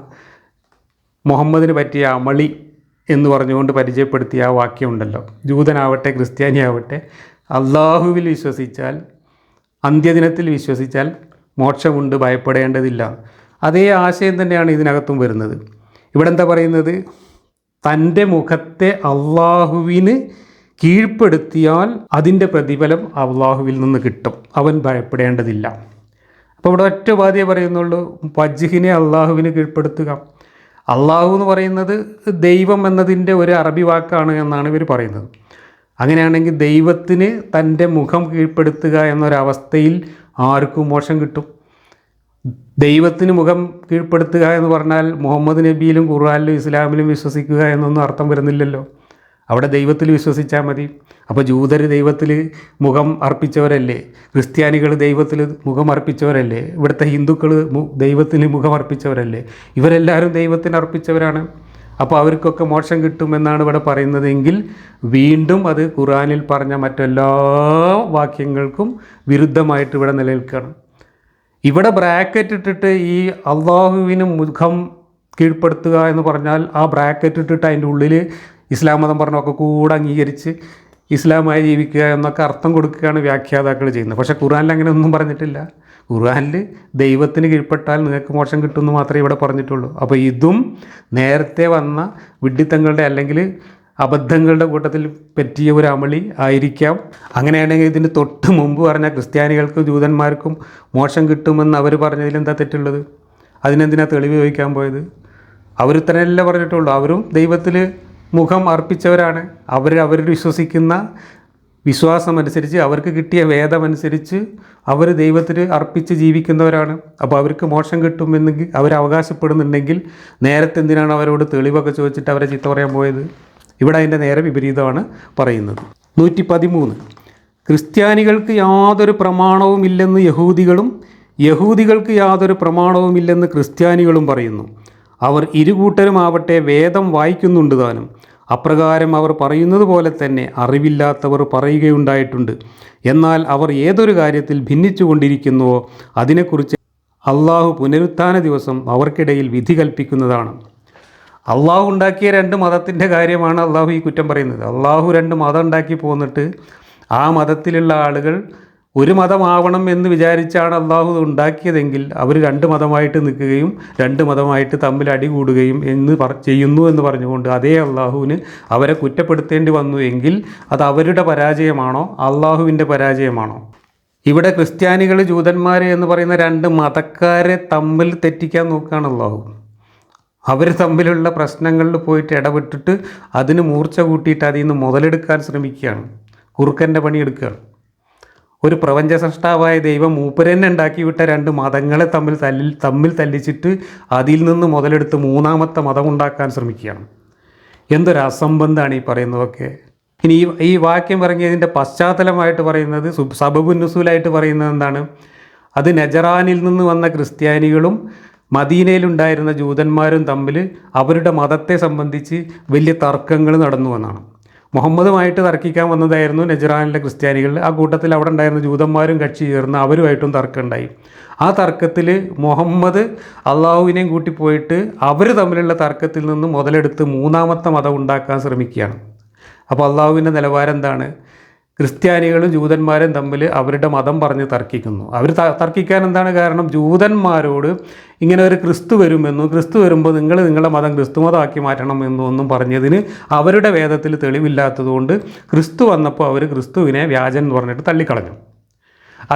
മുഹമ്മദിന് പറ്റിയ അമളി എന്ന് പറഞ്ഞുകൊണ്ട് പരിചയപ്പെടുത്തിയ ആ വാക്യമുണ്ടല്ലോ, ജൂതനാവട്ടെ ക്രിസ്ത്യാനിയാവട്ടെ അള്ളാഹുവിൽ വിശ്വസിച്ചാൽ, അന്ത്യദിനത്തിൽ വിശ്വസിച്ചാൽ മോക്ഷമുണ്ട്, ഭയപ്പെടേണ്ടതില്ല. അതേ ആശയം തന്നെയാണ് ഇതിനകത്തും വരുന്നത്. ഇവിടെ എന്താ പറയുന്നത്? തൻ്റെ മുഖത്തെ അള്ളാഹുവിന് കീഴ്പ്പെടുത്തിയാൽ അതിൻ്റെ പ്രതിഫലം അള്ളാഹുവിൽ നിന്ന് കിട്ടും, അവൻ ഭയപ്പെടേണ്ടതില്ല. അപ്പോൾ ഇവിടെ ഒറ്റ ഉപാധിയെ പറയുന്നുള്ളൂ, വജ്ഹിനെ അള്ളാഹുവിന് കീഴ്പ്പെടുത്തുക. അള്ളാഹു എന്ന് പറയുന്നത് ദൈവം എന്നതിൻ്റെ ഒരു അറബി വാക്കാണ് എന്നാണ് ഇവർ പറയുന്നത്. അങ്ങനെയാണെങ്കിൽ ദൈവത്തിന് തൻ്റെ മുഖം കീഴ്പ്പെടുത്തുക എന്നൊരവസ്ഥയിൽ ആർക്കും മോക്ഷം കിട്ടും? ദൈവത്തിന് മുഖം കീഴ്പ്പെടുത്തുക എന്ന് പറഞ്ഞാൽ മുഹമ്മദ് നബിയിലും ഖുർആനിലും ഇസ്ലാമിലും വിശ്വസിക്കുക എന്നൊന്നും അർത്ഥം വരുന്നില്ലല്ലോ. അവിടെ ദൈവത്തിൽ വിശ്വസിച്ചാൽ മതി. അപ്പോൾ ജൂതർ ദൈവത്തിൽ മുഖം അർപ്പിച്ചവരല്ലേ, ക്രിസ്ത്യാനികൾ ദൈവത്തിൽ മുഖം അർപ്പിച്ചവരല്ലേ, ഇവിടുത്തെ ഹിന്ദുക്കൾ ദൈവത്തിന് മുഖം അർപ്പിച്ചവരല്ലേ, ഇവരെല്ലാവരും ദൈവത്തിന് അർപ്പിച്ചവരാണ്. അപ്പോൾ അവർക്കൊക്കെ മോക്ഷം കിട്ടുമെന്നാണ് ഇവിടെ പറയുന്നതെങ്കിൽ വീണ്ടും അത് ഖുർആനിൽ പറഞ്ഞ മറ്റെല്ലാ വാക്യങ്ങൾക്കും വിരുദ്ധമായിട്ട് ഇവിടെ നിലനിൽക്കണം. ഇവിടെ ബ്രാക്കറ്റ് ഇട്ടിട്ട് ഈ അള്ളാഹുവിന് മുഖം കീഴ്പ്പെടുത്തുക എന്ന് പറഞ്ഞാൽ ആ ബ്രാക്കറ്റ് ഇട്ടിട്ട് അതിൻ്റെ ഉള്ളിൽ ഇസ്ലാം മതം പറഞ്ഞൊക്കെ കൂടെ അംഗീകരിച്ച് ഇസ്ലാമായി ജീവിക്കുക എന്നൊക്കെ അർത്ഥം കൊടുക്കുകയാണ് വ്യാഖ്യാതാക്കൾ ചെയ്യുന്നത്. പക്ഷേ ഖുർആനിൽ അങ്ങനെ ഒന്നും പറഞ്ഞിട്ടില്ല. ഖുർആനിൽ ദൈവത്തിന് കീഴ്പ്പെട്ടാൽ നിങ്ങൾക്ക് മോക്ഷം കിട്ടുമെന്ന് മാത്രമേ ഇവിടെ പറഞ്ഞിട്ടുള്ളൂ. അപ്പോൾ ഇതും നേരത്തെ വന്ന വിഡ്ഢിത്തങ്ങളുടെ അല്ലെങ്കിൽ അബദ്ധങ്ങളുടെ കൂട്ടത്തിൽ പറ്റിയ ഒരു അമളി ആയിരിക്കാം. അങ്ങനെയാണെങ്കിൽ ഇതിന് തൊട്ട് മുമ്പ് പറഞ്ഞ ക്രിസ്ത്യാനികൾക്കും ജൂതന്മാർക്കും മോക്ഷം കിട്ടുമെന്ന് അവർ പറഞ്ഞതിൽ എന്താ തെറ്റുള്ളത്? അതിനെന്തിനാ തെളിവ് ചോദിക്കാൻ പോയത്? അവർ തന്നെയല്ലേ പറഞ്ഞിട്ടുള്ളൂ, അവരും ദൈവത്തിൽ മുഖം അർപ്പിച്ചവരാണ്. അവർ വിശ്വസിക്കുന്ന വിശ്വാസമനുസരിച്ച്, അവർക്ക് കിട്ടിയ വേദമനുസരിച്ച് അവർ ദൈവത്തിന് അർപ്പിച്ച് ജീവിക്കുന്നവരാണ്. അപ്പോൾ അവർക്ക് മോക്ഷം കിട്ടുമെന്നെങ്കിൽ അവർ അവകാശപ്പെടുന്നുണ്ടെങ്കിൽ നേരത്തെ എന്തിനാണ് അവരോട് തെളിവൊക്കെ ചോദിച്ചിട്ട് അവരെ ചീത്ത പറയാൻ പോയത്? ഇവിടെ അതിൻ്റെ നേരെ വിപരീതമാണ് പറയുന്നത്. 113 ക്രിസ്ത്യാനികൾക്ക് യാതൊരു പ്രമാണവുമില്ലെന്ന് യഹൂദികളും യഹൂദികൾക്ക് യാതൊരു പ്രമാണവുമില്ലെന്ന് ക്രിസ്ത്യാനികളും പറയുന്നു. അവർ ഇരുകൂട്ടരുമാവട്ടെ വേദം വായിക്കുന്നുണ്ട് താനും. അപ്രകാരം അവർ പറയുന്നത് പോലെ തന്നെ അറിവില്ലാത്തവർ പറയുകയുണ്ടായിട്ടുണ്ട്. എന്നാൽ അവർ ഏതൊരു കാര്യത്തിൽ ഭിന്നിച്ചുകൊണ്ടിരിക്കുന്നുവോ അതിനെക്കുറിച്ച് അള്ളാഹു പുനരുത്ഥാന ദിവസം അവർക്കിടയിൽ വിധി കൽപ്പിക്കുന്നതാണ്. അള്ളാഹു ഉണ്ടാക്കിയ 2 മതത്തിൻ്റെ കാര്യമാണ് അള്ളാഹു ഈ കുറ്റം പറയുന്നത്. അള്ളാഹു 2 മതം ഉണ്ടാക്കി പോന്നിട്ട് ആ മതത്തിലുള്ള ആളുകൾ ഒരു മതമാവണം എന്ന് വിചാരിച്ചാണ് അള്ളാഹു ഉണ്ടാക്കിയതെങ്കിൽ അവർ 2 മതമായിട്ട് നിൽക്കുകയും 2 മതമായിട്ട് തമ്മിൽ അടികൂടുകയും ചെയ്യുന്നു എന്ന് പറഞ്ഞുകൊണ്ട് അതേ അള്ളാഹുവിന് അവരെ കുറ്റപ്പെടുത്തേണ്ടി വന്നു എങ്കിൽ അത് അവരുടെ പരാജയമാണോ അള്ളാഹുവിൻ്റെ പരാജയമാണോ? ഇവിടെ ക്രിസ്ത്യാനികൾ ജൂതന്മാർ എന്ന് പറയുന്ന 2 മതക്കാരെ തമ്മിൽ തെറ്റിക്കാൻ നോക്കുകയാണ് അള്ളാഹു. അവർ തമ്മിലുള്ള പ്രശ്നങ്ങളിൽ പോയിട്ട് ഇടപെട്ടിട്ട് അതിന് മൂർച്ച കൂട്ടിയിട്ട് അതിൽ നിന്ന് മുതലെടുക്കാൻ ശ്രമിക്കുകയാണ്, കുറുക്കൻ്റെ പണിയെടുക്കുകയാണ്. ഒരു പ്രപഞ്ച സൃഷ്ടാവായ ദൈവം മൂപ്പരെന്നെ ഉണ്ടാക്കിവിട്ട 2 മതങ്ങളെ തമ്മിൽ തല്ലിച്ചിട്ട് അതിൽ നിന്ന് മുതലെടുത്ത് 3ാമത്തെ മതം ഉണ്ടാക്കാൻ ശ്രമിക്കുകയാണ്. എന്തൊരു അസംബന്ധമാണ് ഈ പറയുന്നതൊക്കെ. ഇനി ഈ വാക്യം ഇറങ്ങിയതിൻ്റെ പശ്ചാത്തലമായിട്ട് പറയുന്നത്, സബബുൻ നുസൂലായിട്ട് പറയുന്നത് എന്താണ്? അത് നജറാനിൽ നിന്ന് വന്ന ക്രിസ്ത്യാനികളും മദീനയിലുണ്ടായിരുന്ന ജൂതന്മാരും തമ്മിൽ അവരുടെ മതത്തെ സംബന്ധിച്ച് വലിയ തർക്കങ്ങൾ നടന്നു എന്നാണ്. മുഹമ്മദുമായിട്ട് തർക്കിക്കാൻ വന്നതായിരുന്നു നജറാനിലെ ക്രിസ്ത്യാനികൾ. ആ കൂട്ടത്തിൽ അവിടെ ഉണ്ടായിരുന്ന ജൂതന്മാരും കക്ഷി ചേർന്ന് അവരുമായിട്ടും തർക്കമുണ്ടായി. ആ തർക്കത്തിൽ മുഹമ്മദ് അള്ളാഹുവിനെയും കൂട്ടിപ്പോയിട്ട് അവർ തമ്മിലുള്ള തർക്കത്തിൽ നിന്ന് മുതലെടുത്ത് 3ാമത്തെ മതം ഉണ്ടാക്കാൻ ശ്രമിക്കുകയാണ്. അപ്പോൾ അള്ളാഹുവിൻ്റെ നിലവാരം എന്താണ്? ക്രിസ്ത്യാനികളും ജൂതന്മാരും തമ്മിൽ അവരുടെ മതം പറഞ്ഞ് തർക്കിക്കുന്നു. അവർ തർക്കിക്കാൻ എന്താണ് കാരണം? ജൂതന്മാരോട് ഇങ്ങനെ ഒരു ക്രിസ്തു വരുമെന്നും ക്രിസ്തു വരുമ്പോൾ നിങ്ങളുടെ മതം ക്രിസ്തു മതമാക്കി മാറ്റണമെന്നും ഒന്നും പറഞ്ഞതിന് അവരുടെ വേദത്തിൽ തെളിവില്ലാത്തതുകൊണ്ട് ക്രിസ്തു വന്നപ്പോൾ അവർ ക്രിസ്തുവിനെ വ്യാജൻ എന്ന് പറഞ്ഞിട്ട് തള്ളിക്കളഞ്ഞു.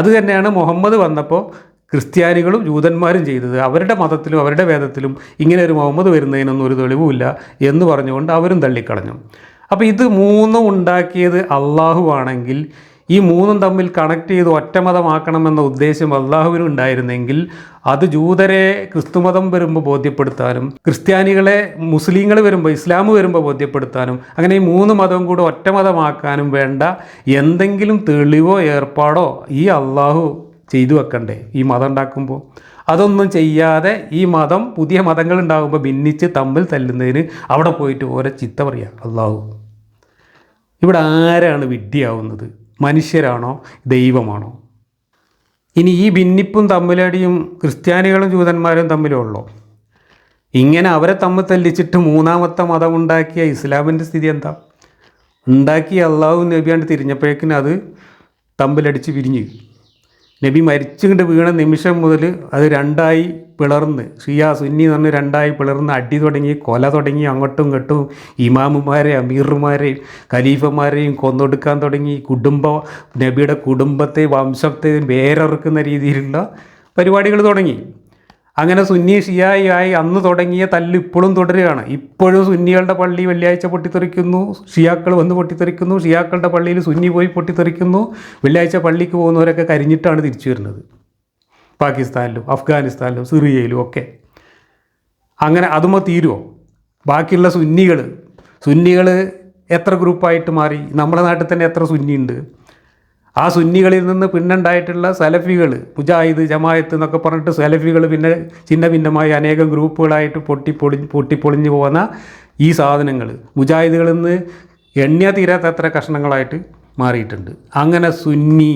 അതുതന്നെയാണ് മുഹമ്മദ് വന്നപ്പോൾ ക്രിസ്ത്യാനികളും ജൂതന്മാരും ചെയ്തത്. അവരുടെ മതത്തിലും അവരുടെ വേദത്തിലും ഇങ്ങനെ ഒരു മുഹമ്മദ് വരുന്നതിനൊന്നും ഒരു തെളിവുമില്ല എന്ന് പറഞ്ഞുകൊണ്ട് അവരും തള്ളിക്കളഞ്ഞു. അപ്പോൾ ഇത് 3 ഉണ്ടാക്കിയത് അള്ളാഹു ആണെങ്കിൽ ഈ 3 തമ്മിൽ കണക്ട് ചെയ്ത് ഒറ്റമതമാക്കണമെന്ന ഉദ്ദേശം അള്ളാഹുവിനും ഉണ്ടായിരുന്നെങ്കിൽ അത് ജൂതരെ ക്രിസ്തുമതം വരുമ്പോൾ ബോധ്യപ്പെടുത്താനും ക്രിസ്ത്യാനികളെ മുസ്ലിങ്ങൾ വരുമ്പോൾ ഇസ്ലാം വരുമ്പോൾ ബോധ്യപ്പെടുത്താനും അങ്ങനെ ഈ 3 മതവും കൂടെ ഒറ്റമതമാക്കാനും വേണ്ട എന്തെങ്കിലും തെളിവോ ഏർപ്പാടോ ഈ അള്ളാഹു ചെയ്തു വെക്കണ്ടേ ഈ മതം ഉണ്ടാക്കുമ്പോൾ? അതൊന്നും ചെയ്യാതെ ഈ മതം പുതിയ മതങ്ങൾ ഉണ്ടാകുമ്പോൾ ഭിന്നിച്ച് തമ്മിൽ തല്ലുന്നതിന് അവിടെ പോയിട്ട് ഓരോ ചിത്ത പറയുക അള്ളാഹു. ഇവിടെ ആരാണ് വിഡ്ഢിയാവുന്നത്? മനുഷ്യരാണോ ദൈവമാണോ? ഇനി ഈ ഭിന്നിപ്പും തമ്മിലടിയും ക്രിസ്ത്യാനികളും ജൂതന്മാരും തമ്മിലുള്ളോ? ഇങ്ങനെ അവരെ തമ്മിൽ തല്ലിച്ചിട്ട് 3ാമത്തെ മതം ഉണ്ടാക്കിയ ഇസ്ലാമിൻ്റെ സ്ഥിതി എന്താ? ഉണ്ടാക്കിയ അള്ളാഹു നബിയാണ്ട് തിരിഞ്ഞപ്പോഴേക്കിന് അത് തമ്മിലടിച്ച് പിരിഞ്ഞു. നബി മരിച്ചുകൊണ്ട് വീണ നിമിഷം മുതൽ അത് 2ആയി പിളർന്ന് ഷിയ സുന്നി എന്ന് പറഞ്ഞ് 2ആയി പിളർന്ന് അടി തുടങ്ങി, കൊല തുടങ്ങി, അങ്ങോട്ടും ഇങ്ങോട്ടും ഇമാമുമാരെ അമീർമാരെയും ഖലീഫമാരെയും കൊന്നൊടുക്കാൻ തുടങ്ങി. നബിയുടെ കുടുംബത്തെ വംശത്തെ വേരറുക്കുന്ന രീതിയിലുള്ള പരിപാടികൾ തുടങ്ങി. അങ്ങനെ സുന്നി ഷിയായി അന്ന് തുടങ്ങിയ തല്ല് ഇപ്പോഴും തുടരുകയാണ്. ഇപ്പോഴും സുന്നികളുടെ പള്ളി വെള്ളിയാഴ്ച പൊട്ടിത്തെറിക്കുന്നു, ഷിയാക്കൾ വന്ന് പൊട്ടിത്തെറിക്കുന്നു, ഷിയാക്കളുടെ പള്ളിയിൽ സുന്നി പോയി പൊട്ടിത്തെറിക്കുന്നു. വെള്ളിയാഴ്ച പള്ളിക്ക് പോകുന്നവരൊക്കെ കരിഞ്ഞിട്ടാണ് തിരിച്ചു വരുന്നത്. പാകിസ്ഥാനിലും അഫ്ഗാനിസ്ഥാനിലും സിറിയയിലും ഒക്കെ. അങ്ങനെ അതുമ്പോൾ തീരുമോ? ബാക്കിയുള്ള സുന്നികൾ എത്ര ഗ്രൂപ്പായിട്ട് മാറി? നമ്മുടെ നാട്ടിൽ തന്നെ എത്ര സുന്നിയുണ്ട്? ആ സുന്നികളിൽ നിന്ന് പിന്നുണ്ടായിട്ടുള്ള സലഫികൾ, മുജാഹിദ്, ജമായത്ത് എന്നൊക്കെ പറഞ്ഞിട്ട് സലഫികൾ പിന്നെ ഛിന്ന ഭിന്നമായി അനേകം ഗ്രൂപ്പുകളായിട്ട് പൊട്ടിപ്പൊളിഞ്ഞു പോകുന്ന ഈ സാധനങ്ങൾ മുജാഹിദുകളിൽ നിന്ന് എണ്ണിയ തീരാത്തത്ര കഷ്ണങ്ങളായിട്ട് മാറിയിട്ടുണ്ട്. അങ്ങനെ സുന്നി,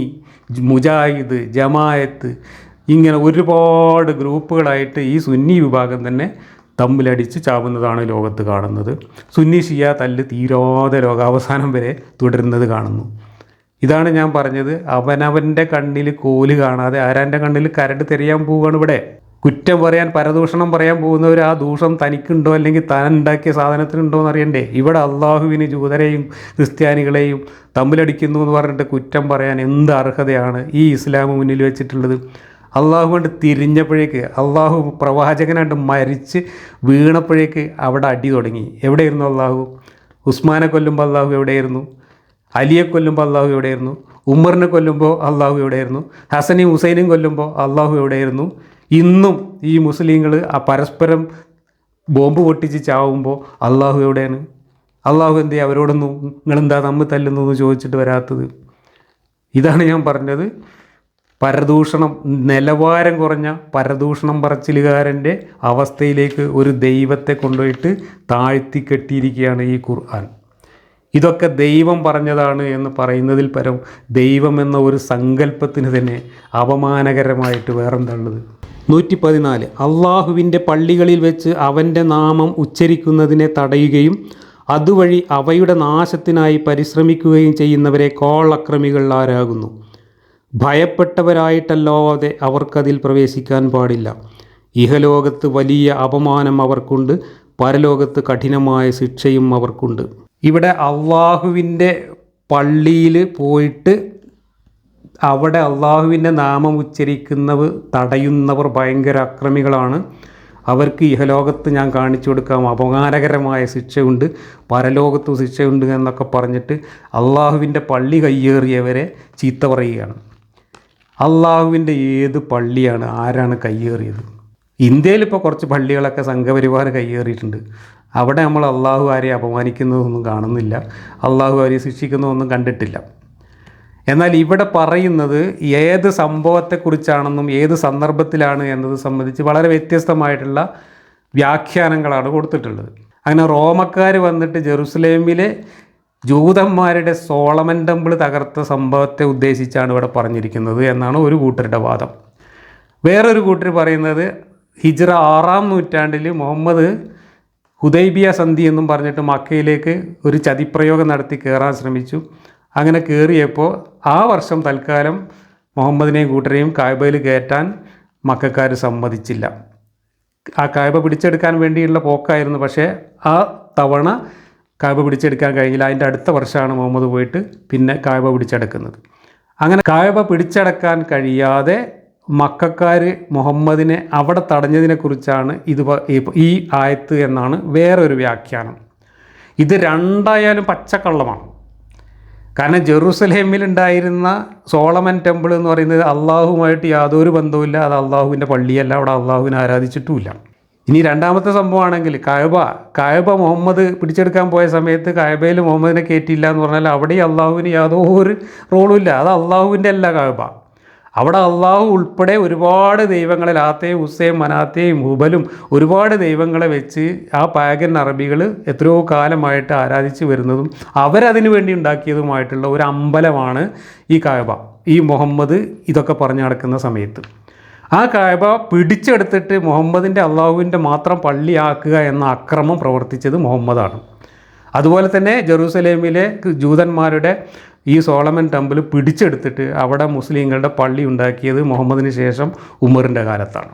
മുജാഹിദ്, ജമായത്ത് ഇങ്ങനെ ഒരുപാട് ഗ്രൂപ്പുകളായിട്ട് ഈ സുന്നി വിഭാഗം തന്നെ തമ്മിലടിച്ച് ചാവുന്നതാണ് ലോകത്ത് കാണുന്നത്. സുന്നി ഷിയ തല്ല് തീരാതെ ലോകാവസാനം വരെ തുടരുന്നത് കാണുന്നു. ഇതാണ് ഞാൻ പറഞ്ഞത്, അവനവൻ്റെ കണ്ണിൽ കോല് കാണാതെ ആരാൻ്റെ കണ്ണിൽ കരട് തെറിയാൻ പോവുകയാണ് ഇവിടെ. കുറ്റം പറയാൻ, പരദൂഷണം പറയാൻ പോകുന്നവർ ആ ദൂഷം തനിക്കുണ്ടോ അല്ലെങ്കിൽ താൻ ഉണ്ടാക്കിയ സാധനത്തിനുണ്ടോ എന്നറിയണ്ടേ? ഇവിടെ അള്ളാഹുവിന് ജൂതരെയും ക്രിസ്ത്യാനികളെയും തമ്മിലടിക്കുന്നു എന്ന് പറഞ്ഞിട്ട് കുറ്റം പറയാൻ എന്ത് അർഹതയാണ് ഈ ഇസ്ലാം മുന്നിൽ വെച്ചിട്ടുള്ളത്? അള്ളാഹു കൊണ്ട് തിരിഞ്ഞപ്പോഴേക്ക് അള്ളാഹു പ്രവാചകനായിട്ട് മരിച്ച് വീണപ്പോഴേക്ക് അവിടെ അടി തുടങ്ങി. എവിടെയായിരുന്നു അള്ളാഹു? ഉസ്മാനെ കൊല്ലുമ്പോൾ അള്ളാഹു എവിടെയായിരുന്നു? അലിയെ കൊല്ലുമ്പോൾ അള്ളാഹു എവിടെയായിരുന്നു? ഉമറിനെ കൊല്ലുമ്പോൾ അള്ളാഹു എവിടെയായിരുന്നു? ഹസനെയും ഹുസൈനെയും കൊല്ലുമ്പോൾ അള്ളാഹു എവിടെയായിരുന്നു? ഇന്നും ഈ മുസ്ലിങ്ങൾ പരസ്പരം ബോംബ് പൊട്ടിച്ച് ചാവുമ്പോൾ അള്ളാഹു എവിടെയാണ്? അള്ളാഹു എന്തേ അവരോടൊന്നും നിങ്ങളെന്താ നമ്മ് തല്ലുന്നതെന്ന് ചോദിച്ചിട്ട് വരാത്തത്? ഇതാണ് ഞാൻ പറഞ്ഞത്. പരദൂഷണം, നിലവാരം കുറഞ്ഞ പരദൂഷണം പറച്ചിലുകാരൻ്റെ അവസ്ഥയിലേക്ക് ഒരു ദൈവത്തെ കൊണ്ടുപോയിട്ട് താഴ്ത്തി കെട്ടിയിരിക്കുകയാണ് ഈ ഖുർആൻ. ഇതൊക്കെ ദൈവം പറഞ്ഞതാണ് എന്ന് പറയുന്നതിൽ പരം ദൈവം എന്ന ഒരു സങ്കല്പത്തിന് തന്നെ അപമാനകരമായിട്ട് വേറെന്താണുള്ളത്? 114 അള്ളാഹുവിൻ്റെ പള്ളികളിൽ വെച്ച് അവൻ്റെ നാമം ഉച്ചരിക്കുന്നതിനെ തടയുകയും അതുവഴി അവയുടെ നാശത്തിനായി പരിശ്രമിക്കുകയും ചെയ്യുന്നവരെ കോളക്രമികൾ ആരാകുന്നു. ഭയപ്പെട്ടവരായിട്ടല്ലാതെ അവർക്കതിൽ പ്രവേശിക്കാൻ പാടില്ല. ഇഹലോകത്ത് വലിയ അപമാനം അവർക്കുണ്ട്, പരലോകത്ത് കഠിനമായ ശിക്ഷയും അവർക്കുണ്ട്. ഇവിടെ അള്ളാഹുവിൻ്റെ പള്ളിയിൽ പോയിട്ട് അവിടെ അള്ളാഹുവിൻ്റെ നാമം ഉച്ചരിക്കുന്നവർ തടയുന്നവർ ഭയങ്കര അക്രമികളാണ്. അവർക്ക് ഇഹലോകത്ത് ഞാൻ കാണിച്ചു കൊടുക്കാം അപമാനകരമായ ശിക്ഷയുണ്ട്, പരലോകത്തും ശിക്ഷയുണ്ട് എന്നൊക്കെ പറഞ്ഞിട്ട് അള്ളാഹുവിൻ്റെ പള്ളി കയ്യേറിയവരെ ചീത്ത പറയുകയാണ്. അള്ളാഹുവിൻ്റെ ഏത് പള്ളിയാണ്, ആരാണ് കയ്യേറിയത്? ഇന്ത്യയിൽ ഇപ്പോൾ കുറച്ച് പള്ളികളൊക്കെ സംഘപരിവാർ കയ്യേറിയിട്ടുണ്ട്. അവിടെ നമ്മൾ അള്ളാഹു ആരെയും അപമാനിക്കുന്നതൊന്നും കാണുന്നില്ല, അള്ളാഹു ആരെയും ശിക്ഷിക്കുന്നതൊന്നും കണ്ടിട്ടില്ല. എന്നാൽ ഇവിടെ പറയുന്നത് ഏത് സംഭവത്തെക്കുറിച്ചാണെന്നും ഏത് സന്ദർഭത്തിലാണ് എന്നത് സംബന്ധിച്ച് വളരെ വ്യത്യസ്തമായിട്ടുള്ള വ്യാഖ്യാനങ്ങളാണ് കൊടുത്തിട്ടുള്ളത്. അങ്ങനെ റോമക്കാർ വന്നിട്ട് ജെറുസലേമിലെ ജൂതന്മാരുടെ സോളമൻ ടെമ്പിൾ തകർത്ത സംഭവത്തെ ഉദ്ദേശിച്ചാണ് ഇവിടെ പറഞ്ഞിരിക്കുന്നത് എന്നാണ് ഒരു കൂട്ടരുടെ വാദം. വേറൊരു കൂട്ടർ പറയുന്നത് ഹിജ്റ 6-ാം നൂറ്റാണ്ടിൽ മുഹമ്മദ് ഹുദൈബിയ സന്ധി എന്നും പറഞ്ഞിട്ട് മക്കയിലേക്ക് ഒരു ചതിപ്രയോഗം നടത്തി കയറാൻ ശ്രമിച്ചു. അങ്ങനെ കയറിയപ്പോൾ ആ വർഷം തൽക്കാലം മുഹമ്മദിനെയും കൂട്ടരെയും കായബയിൽ കയറ്റാൻ മക്കക്കാർ സമ്മതിച്ചില്ല. ആ കായബ പിടിച്ചെടുക്കാൻ വേണ്ടിയുള്ള പോക്കായിരുന്നു. പക്ഷേ ആ തവണ കായബ പിടിച്ചെടുക്കാൻ കഴിഞ്ഞില്ല. അതിൻ്റെ അടുത്ത വർഷമാണ് മുഹമ്മദ് പോയിട്ട് പിന്നെ കായബ പിടിച്ചെടുക്കുന്നത്. അങ്ങനെ കായബ പിടിച്ചടക്കാൻ കഴിയാതെ മക്കക്കാർ മുഹമ്മദിനെ അവിടെ തടഞ്ഞതിനെക്കുറിച്ചാണ് ഈ ആയത്ത് എന്നാണ് വേറൊരു വ്യാഖ്യാനം. ഇത് രണ്ടായാലും പച്ചക്കള്ളമാണ്. കാരണം ജെറുസലേമിലുണ്ടായിരുന്ന സോളമൻ ടെമ്പിൾ എന്ന് പറയുന്നത് അള്ളാഹുമായിട്ട് യാതൊരു ബന്ധവുമില്ല. അത് അള്ളാഹുവിൻ്റെ പള്ളിയല്ല, അവിടെ അള്ളാഹുവിനെ ആരാധിച്ചിട്ടുമില്ല. ഇനി രണ്ടാമത്തെ സംഭവമാണെങ്കിൽ കായബ മുഹമ്മദ് പിടിച്ചെടുക്കാൻ പോയ സമയത്ത് കായബയിൽ മുഹമ്മദിനെ കയറ്റിയില്ല എന്ന് പറഞ്ഞാൽ അവിടെ അള്ളാഹുവിന് യാതൊരു റോളും ഇല്ല. അത് അള്ളാഹുവിൻ്റെ അല്ല കായബ. അവിടെ അള്ളാഹു ഉൾപ്പെടെ ഒരുപാട് ദൈവങ്ങളെ, ലാത്തയും ഉസ്സയും മനാത്തയും ഹുബലും ഒരുപാട് ദൈവങ്ങളെ വെച്ച് ആ പാഗൻ അറബികൾ എത്രയോ കാലമായിട്ട് ആരാധിച്ച് വരുന്നതും അവരതിനു വേണ്ടി ഉണ്ടാക്കിയതുമായിട്ടുള്ള ഒരു അമ്പലമാണ് ഈ കായബ. ഈ മുഹമ്മദ് ഇതൊക്കെ പറഞ്ഞു നടക്കുന്ന സമയത്ത് ആ കായബ പിടിച്ചെടുത്തിട്ട് മുഹമ്മദിൻ്റെ അള്ളാഹുവിൻ്റെ മാത്രം പള്ളിയാക്കുക എന്ന അക്രമം പ്രവർത്തിച്ചത് മുഹമ്മദാണ്. അതുപോലെ തന്നെ ജെറൂസലേമിലെ ജൂതന്മാരുടെ ഈ സോളമൻ ടെമ്പിൾ പിടിച്ചെടുത്തിട്ട് അവിടെ മുസ്ലിങ്ങളുടെ പള്ളി ഉണ്ടാക്കിയത് മുഹമ്മദിന് ശേഷം ഉമറിൻ്റെ കാലത്താണ്.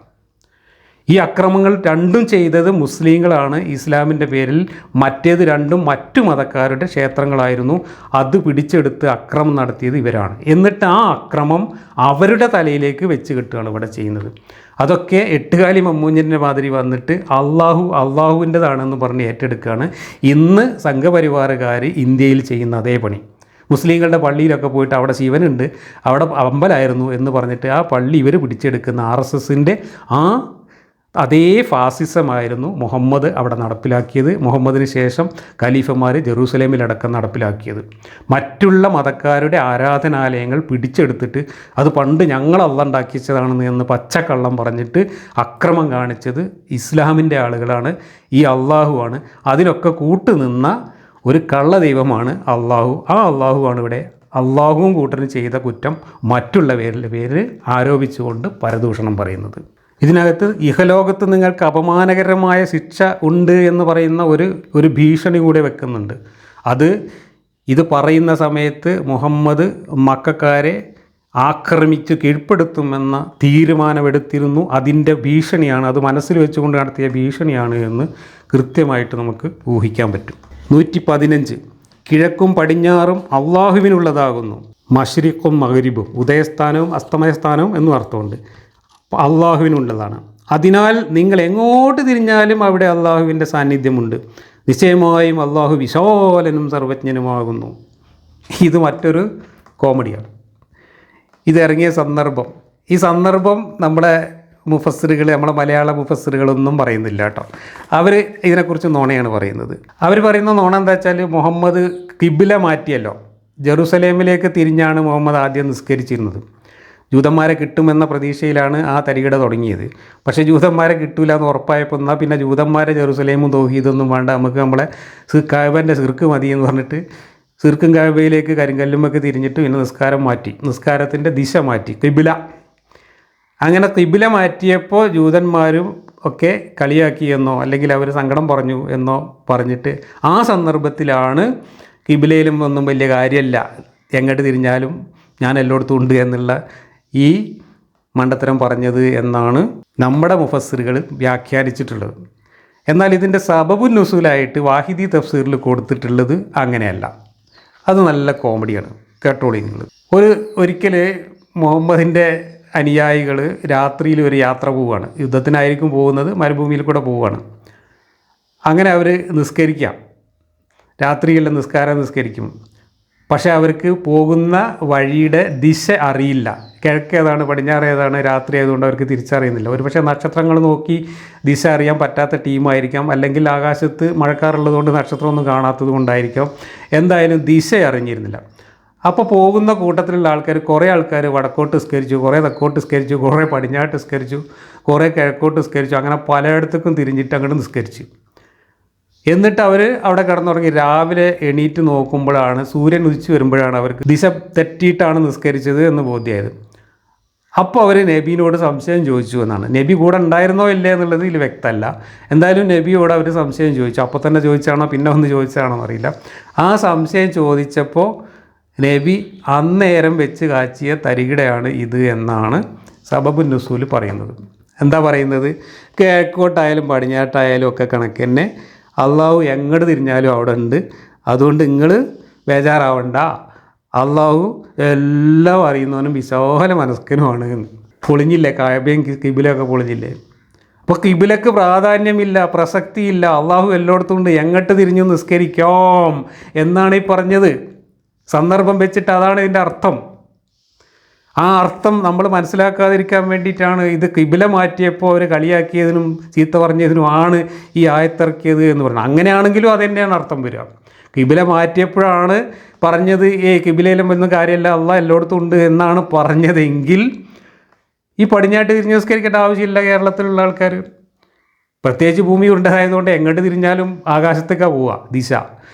ഈ അക്രമങ്ങൾ രണ്ടും ചെയ്തത് മുസ്ലിങ്ങളാണ്. ഇസ്ലാമിൻ്റെ പേരിൽ മറ്റേത് രണ്ടും മറ്റു മതക്കാരുടെ ക്ഷേത്രങ്ങളായിരുന്നു. അത് പിടിച്ചെടുത്ത് അക്രമം നടത്തിയത് ഇവരാണ്. എന്നിട്ട് ആ അക്രമം അവരുടെ തലയിലേക്ക് വെച്ച് കെട്ടുകയാണ് ഇവിടെ ചെയ്യുന്നത്. അതൊക്കെ എട്ടുകാലി മമ്മൂഞ്ഞിൻ്റെ മാതിരി വന്നിട്ട് അള്ളാഹുവിൻ്റെതാണെന്ന് പറഞ്ഞ് ഏറ്റെടുക്കുകയാണ് ഇന്ന് സംഘപരിവാറുകാർ ഇന്ത്യയിൽ ചെയ്യുന്ന അതേ പണി. മുസ്ലിങ്ങളുടെ പള്ളിയിലൊക്കെ പോയിട്ട് അവിടെ ശിവനുണ്ട്, അവിടെ അമ്പലമായിരുന്നു എന്ന് പറഞ്ഞിട്ട് ആ പള്ളി ഇവർ പിടിച്ചെടുക്കുന്ന RSSൻ്റെ അതേ ഫാസിസമായിരുന്നു മുഹമ്മദ് അവിടെ നടപ്പിലാക്കിയത്. മുഹമ്മദിന് ശേഷം ഖലീഫമാർ ജെറൂസലേമിലടക്കം നടപ്പിലാക്കിയത്. മറ്റുള്ള മതക്കാരുടെ ആരാധനാലയങ്ങൾ പിടിച്ചെടുത്തിട്ട് അത് പണ്ട് ഞങ്ങൾ ഉണ്ടാക്കിച്ചതാണെന്ന് എന്ന് പച്ചക്കള്ളം പറഞ്ഞിട്ട് അക്രമം കാണിച്ചത് ഇസ്ലാമിൻ്റെ ആളുകളാണ്, ഈ അള്ളാഹുവാണ്. അതിനൊക്കെ കൂട്ടുനിന്ന ഒരു കള്ളദൈവമാണ് അള്ളാഹു. ആ അള്ളാഹുവാണ് ഇവിടെ അള്ളാഹുവും കൂട്ടരും ചെയ്ത കുറ്റം മറ്റുള്ളവരുടെ പേരിൽ ആരോപിച്ചുകൊണ്ട് പരദൂഷണം പറയുന്നത്. ഇതിനകത്ത് ഇഹലോകത്ത് നിങ്ങൾക്ക് അപമാനകരമായ ശിക്ഷ ഉണ്ട് എന്ന് പറയുന്ന ഒരു ഭീഷണി കൂടെ വെക്കുന്നുണ്ട്. ഇത് പറയുന്ന സമയത്ത് മുഹമ്മദ് മക്കക്കാരെ ആക്രമിച്ച് കീഴ്പ്പെടുത്തുമെന്ന തീരുമാനമെടുത്തിരുന്നു. അതിൻ്റെ ഭീഷണിയാണ്, അത് മനസ്സിൽ വെച്ചുകൊണ്ട് നടത്തിയ ഭീഷണിയാണ് എന്ന് കൃത്യമായിട്ട് നമുക്ക് ഊഹിക്കാൻ പറ്റും. 115 കിഴക്കും പടിഞ്ഞാറും അള്ളാഹുവിനുള്ളതാകുന്നു. മശ്രിഖും മഗ്രിബും, ഉദയസ്ഥാനവും അസ്തമയസ്ഥാനവും എന്നും അർത്ഥമുണ്ട്. അള്ളാഹുവിനുള്ളതാണ്. അതിനാൽ നിങ്ങൾ എങ്ങോട്ട് തിരിഞ്ഞാലും അവിടെ അള്ളാഹുവിൻ്റെ സാന്നിധ്യമുണ്ട്. നിശ്ചയമായും അള്ളാഹു വിശാലനും സർവജ്ഞനുമാകുന്നു. ഇത് മറ്റൊരു കോമഡിയാണ്. ഇതിറങ്ങിയ സന്ദർഭം, ഈ സന്ദർഭം നമ്മളെ മുഫസ്സിറുകൾ, നമ്മളെ മലയാള മുഫസ്സിറുകളൊന്നും പറയുന്നില്ല കേട്ടോ. അവർ ഇതിനെക്കുറിച്ച് നോണയാണ് പറയുന്നത്. അവർ പറയുന്ന നോണ എന്താ വെച്ചാൽ, മുഹമ്മദ് കിബില മാറ്റിയല്ലോ, ജെറുസലേമിലേക്ക് തിരിഞ്ഞാണ് മുഹമ്മദ് ആദ്യം നിസ്കരിച്ചിരുന്നത്. ജൂതന്മാരെ കിട്ടുമെന്ന പ്രതീക്ഷയിലാണ് ആ തരികിട തുടങ്ങിയത്. പക്ഷേ ജൂതന്മാരെ കിട്ടൂല എന്ന് ഉറപ്പായപ്പോൾ എന്നാൽ പിന്നെ ജൂതന്മാരെ ജെറുസലേമും തൗഹീദൊന്നും വേണ്ട, നമുക്ക് നമ്മളെ കാബൻ്റെ സിർക്ക് മതി എന്ന് പറഞ്ഞിട്ട് സിർക്കും കാബയിലേക്ക് കരിങ്കല്ലുമൊക്കെ തിരിഞ്ഞിട്ട് പിന്നെ നിസ്കാരം മാറ്റി, നിസ്കാരത്തിൻ്റെ ദിശ മാറ്റി, കിബില. അങ്ങനെ കിബില മാറ്റിയപ്പോൾ ജൂതന്മാരും ഒക്കെ കളിയാക്കിയെന്നോ അല്ലെങ്കിൽ അവർ സങ്കടം പറഞ്ഞു എന്നോ പറഞ്ഞിട്ട് ആ സന്ദർഭത്തിലാണ് കിബിലയിലും ഒന്നും വലിയ കാര്യമല്ല, എങ്ങോട്ട് തിരിഞ്ഞാലും ഞാൻ എല്ലായിടത്തും ഉണ്ട് എന്നുള്ള ഈ മണ്ടത്തരം പറഞ്ഞത് എന്നാണ് നമ്മുടെ മുഫസ്സിറുകൾ വ്യാഖ്യാനിച്ചിട്ടുള്ളത്. എന്നാൽ ഇതിൻ്റെ സബബുൻ നുസൂലായിട്ട് വാഹിദി തഫ്സീറിൽ കൊടുത്തിട്ടുള്ളത് അങ്ങനെയല്ല. അത് നല്ല കോമഡിയാണ്, കേട്ടോളി നിങ്ങൾ. ഒരിക്കൽ മുഹമ്മദിൻ്റെ അനുയായികൾ രാത്രിയിൽ ഒരു യാത്ര പോവുകയാണ്. യുദ്ധത്തിനായിരിക്കും പോകുന്നത്, മരുഭൂമിയിൽ കൂടെ പോവുകയാണ്. അങ്ങനെ അവർ നിസ്കരിക്കാം, രാത്രിയിലെ നിസ്കരിക്കും. പക്ഷേ അവർക്ക് പോകുന്ന വഴിയുടെ ദിശ അറിയില്ല. കിഴക്ക് ഏതാണ്, പടിഞ്ഞാറ് ഏതാണ്, രാത്രി ആയതുകൊണ്ട് അവർക്ക് തിരിച്ചറിയുന്നില്ല. ഒരു പക്ഷേ നക്ഷത്രങ്ങൾ നോക്കി ദിശ അറിയാൻ പറ്റാത്ത ടീമായിരിക്കാം, അല്ലെങ്കിൽ ആകാശത്ത് മഴക്കാറുള്ളതുകൊണ്ട് നക്ഷത്രമൊന്നും കാണാത്തത് കൊണ്ടായിരിക്കാം. എന്തായാലും ദിശ അറിഞ്ഞിരുന്നില്ല. അപ്പോൾ പോകുന്ന കൂട്ടത്തിലുള്ള ആൾക്കാർ, കുറേ ആൾക്കാർ വടക്കോട്ട് നിസ്കരിച്ചു, കുറേ തെക്കോട്ട് നിസ്കരിച്ചു, കുറേ പടിഞ്ഞാട്ട് നിസ്കരിച്ചു, കുറേ കിഴക്കോട്ട് നിസ്കരിച്ചു. അങ്ങനെ പലയിടത്തേക്കും തിരിഞ്ഞിട്ട് അങ്ങോട്ട് നിസ്കരിച്ചു. എന്നിട്ട് അവർ അവിടെ കിടന്നുറങ്ങി. രാവിലെ എണീറ്റ് നോക്കുമ്പോഴാണ്, സൂര്യൻ ഉദിച്ച് വരുമ്പോഴാണ് അവർക്ക് ദിശ തെറ്റിയിട്ടാണ് നിസ്കരിച്ചത് എന്ന് ബോധ്യമായത്. അപ്പോൾ അവർ നബിയോട് സംശയം ചോദിച്ചു എന്നാണ്. നബി കൂടെ ഉണ്ടായിരുന്നോ ഇല്ലേ എന്നുള്ളത് ഇതിൽ വ്യക്തമല്ല. എന്തായാലും നബിയോട് അവർ സംശയം ചോദിച്ചു. അപ്പോൾ തന്നെ ചോദിച്ചാണോ പിന്നെ ഒന്ന് ചോദിച്ചാണോ എന്നറിയില്ല. ആ സംശയം ചോദിച്ചപ്പോൾ നബി അന്നേരം വെച്ച് കാച്ചിയ തരികിടയാണ് ഇത് എന്നാണ് സബബുൻ നുസൂൽ പറയുന്നത്. എന്താ പറയുന്നത്? കിഴക്കോട്ടായാലും പടിഞ്ഞാട്ടായാലും ഒക്കെ കണക്ക് തന്നെ അള്ളാഹു എങ്ങോട്ട് തിരിഞ്ഞാലും അവിടെ ഉണ്ട്. അതുകൊണ്ട് നിങ്ങൾ ബേജാറാവണ്ട, അള്ളാഹു എല്ലാം അറിയുന്നവനും വിശാല മനസ്കനുമാണ്. പൊളിഞ്ഞില്ലേ കായബയും കിബിലൊക്കെ പൊളിഞ്ഞില്ലേ? അപ്പോൾ കിബിലക്ക് പ്രാധാന്യമില്ല, പ്രസക്തിയില്ല. അള്ളാഹു എല്ലായിടത്തും ഉണ്ട്, എങ്ങോട്ട് തിരിഞ്ഞു നിസ്കരിക്കാം എന്നാണ് ഈ പറഞ്ഞത്. സന്ദർഭം വെച്ചിട്ട് അതാണ് ഇതിൻ്റെ അർത്ഥം. ആ അർത്ഥം നമ്മൾ മനസ്സിലാക്കാതിരിക്കാൻ വേണ്ടിയിട്ടാണ് ഇത് കിബില മാറ്റിയപ്പോൾ അവർ കളിയാക്കിയതിനും ചീത്ത പറഞ്ഞതിനുമാണ് ഈ ആയത്തിറക്കിയത് എന്ന് പറഞ്ഞു. അങ്ങനെയാണെങ്കിലും അത് തന്നെയാണ് അർത്ഥം വരിക. കിബില മാറ്റിയപ്പോഴാണ് പറഞ്ഞത് കിബിലയിലും ഒന്നും കാര്യമല്ല, അള്ളാഹ് എല്ലായിടത്തും ഉണ്ട് എന്നാണ് പറഞ്ഞതെങ്കിൽ ഈ പടിഞ്ഞാട്ട് തിരിഞ്ഞ് നിസ്കരിക്കേണ്ട ആവശ്യമില്ല കേരളത്തിലുള്ള ആൾക്കാർ. പ്രത്യേകിച്ച് ഭൂമി ഉണ്ടായതുകൊണ്ട് എങ്ങോട്ട് തിരിഞ്ഞാലും ആകാശത്തേക്കാണ് പോവുക ദിശ.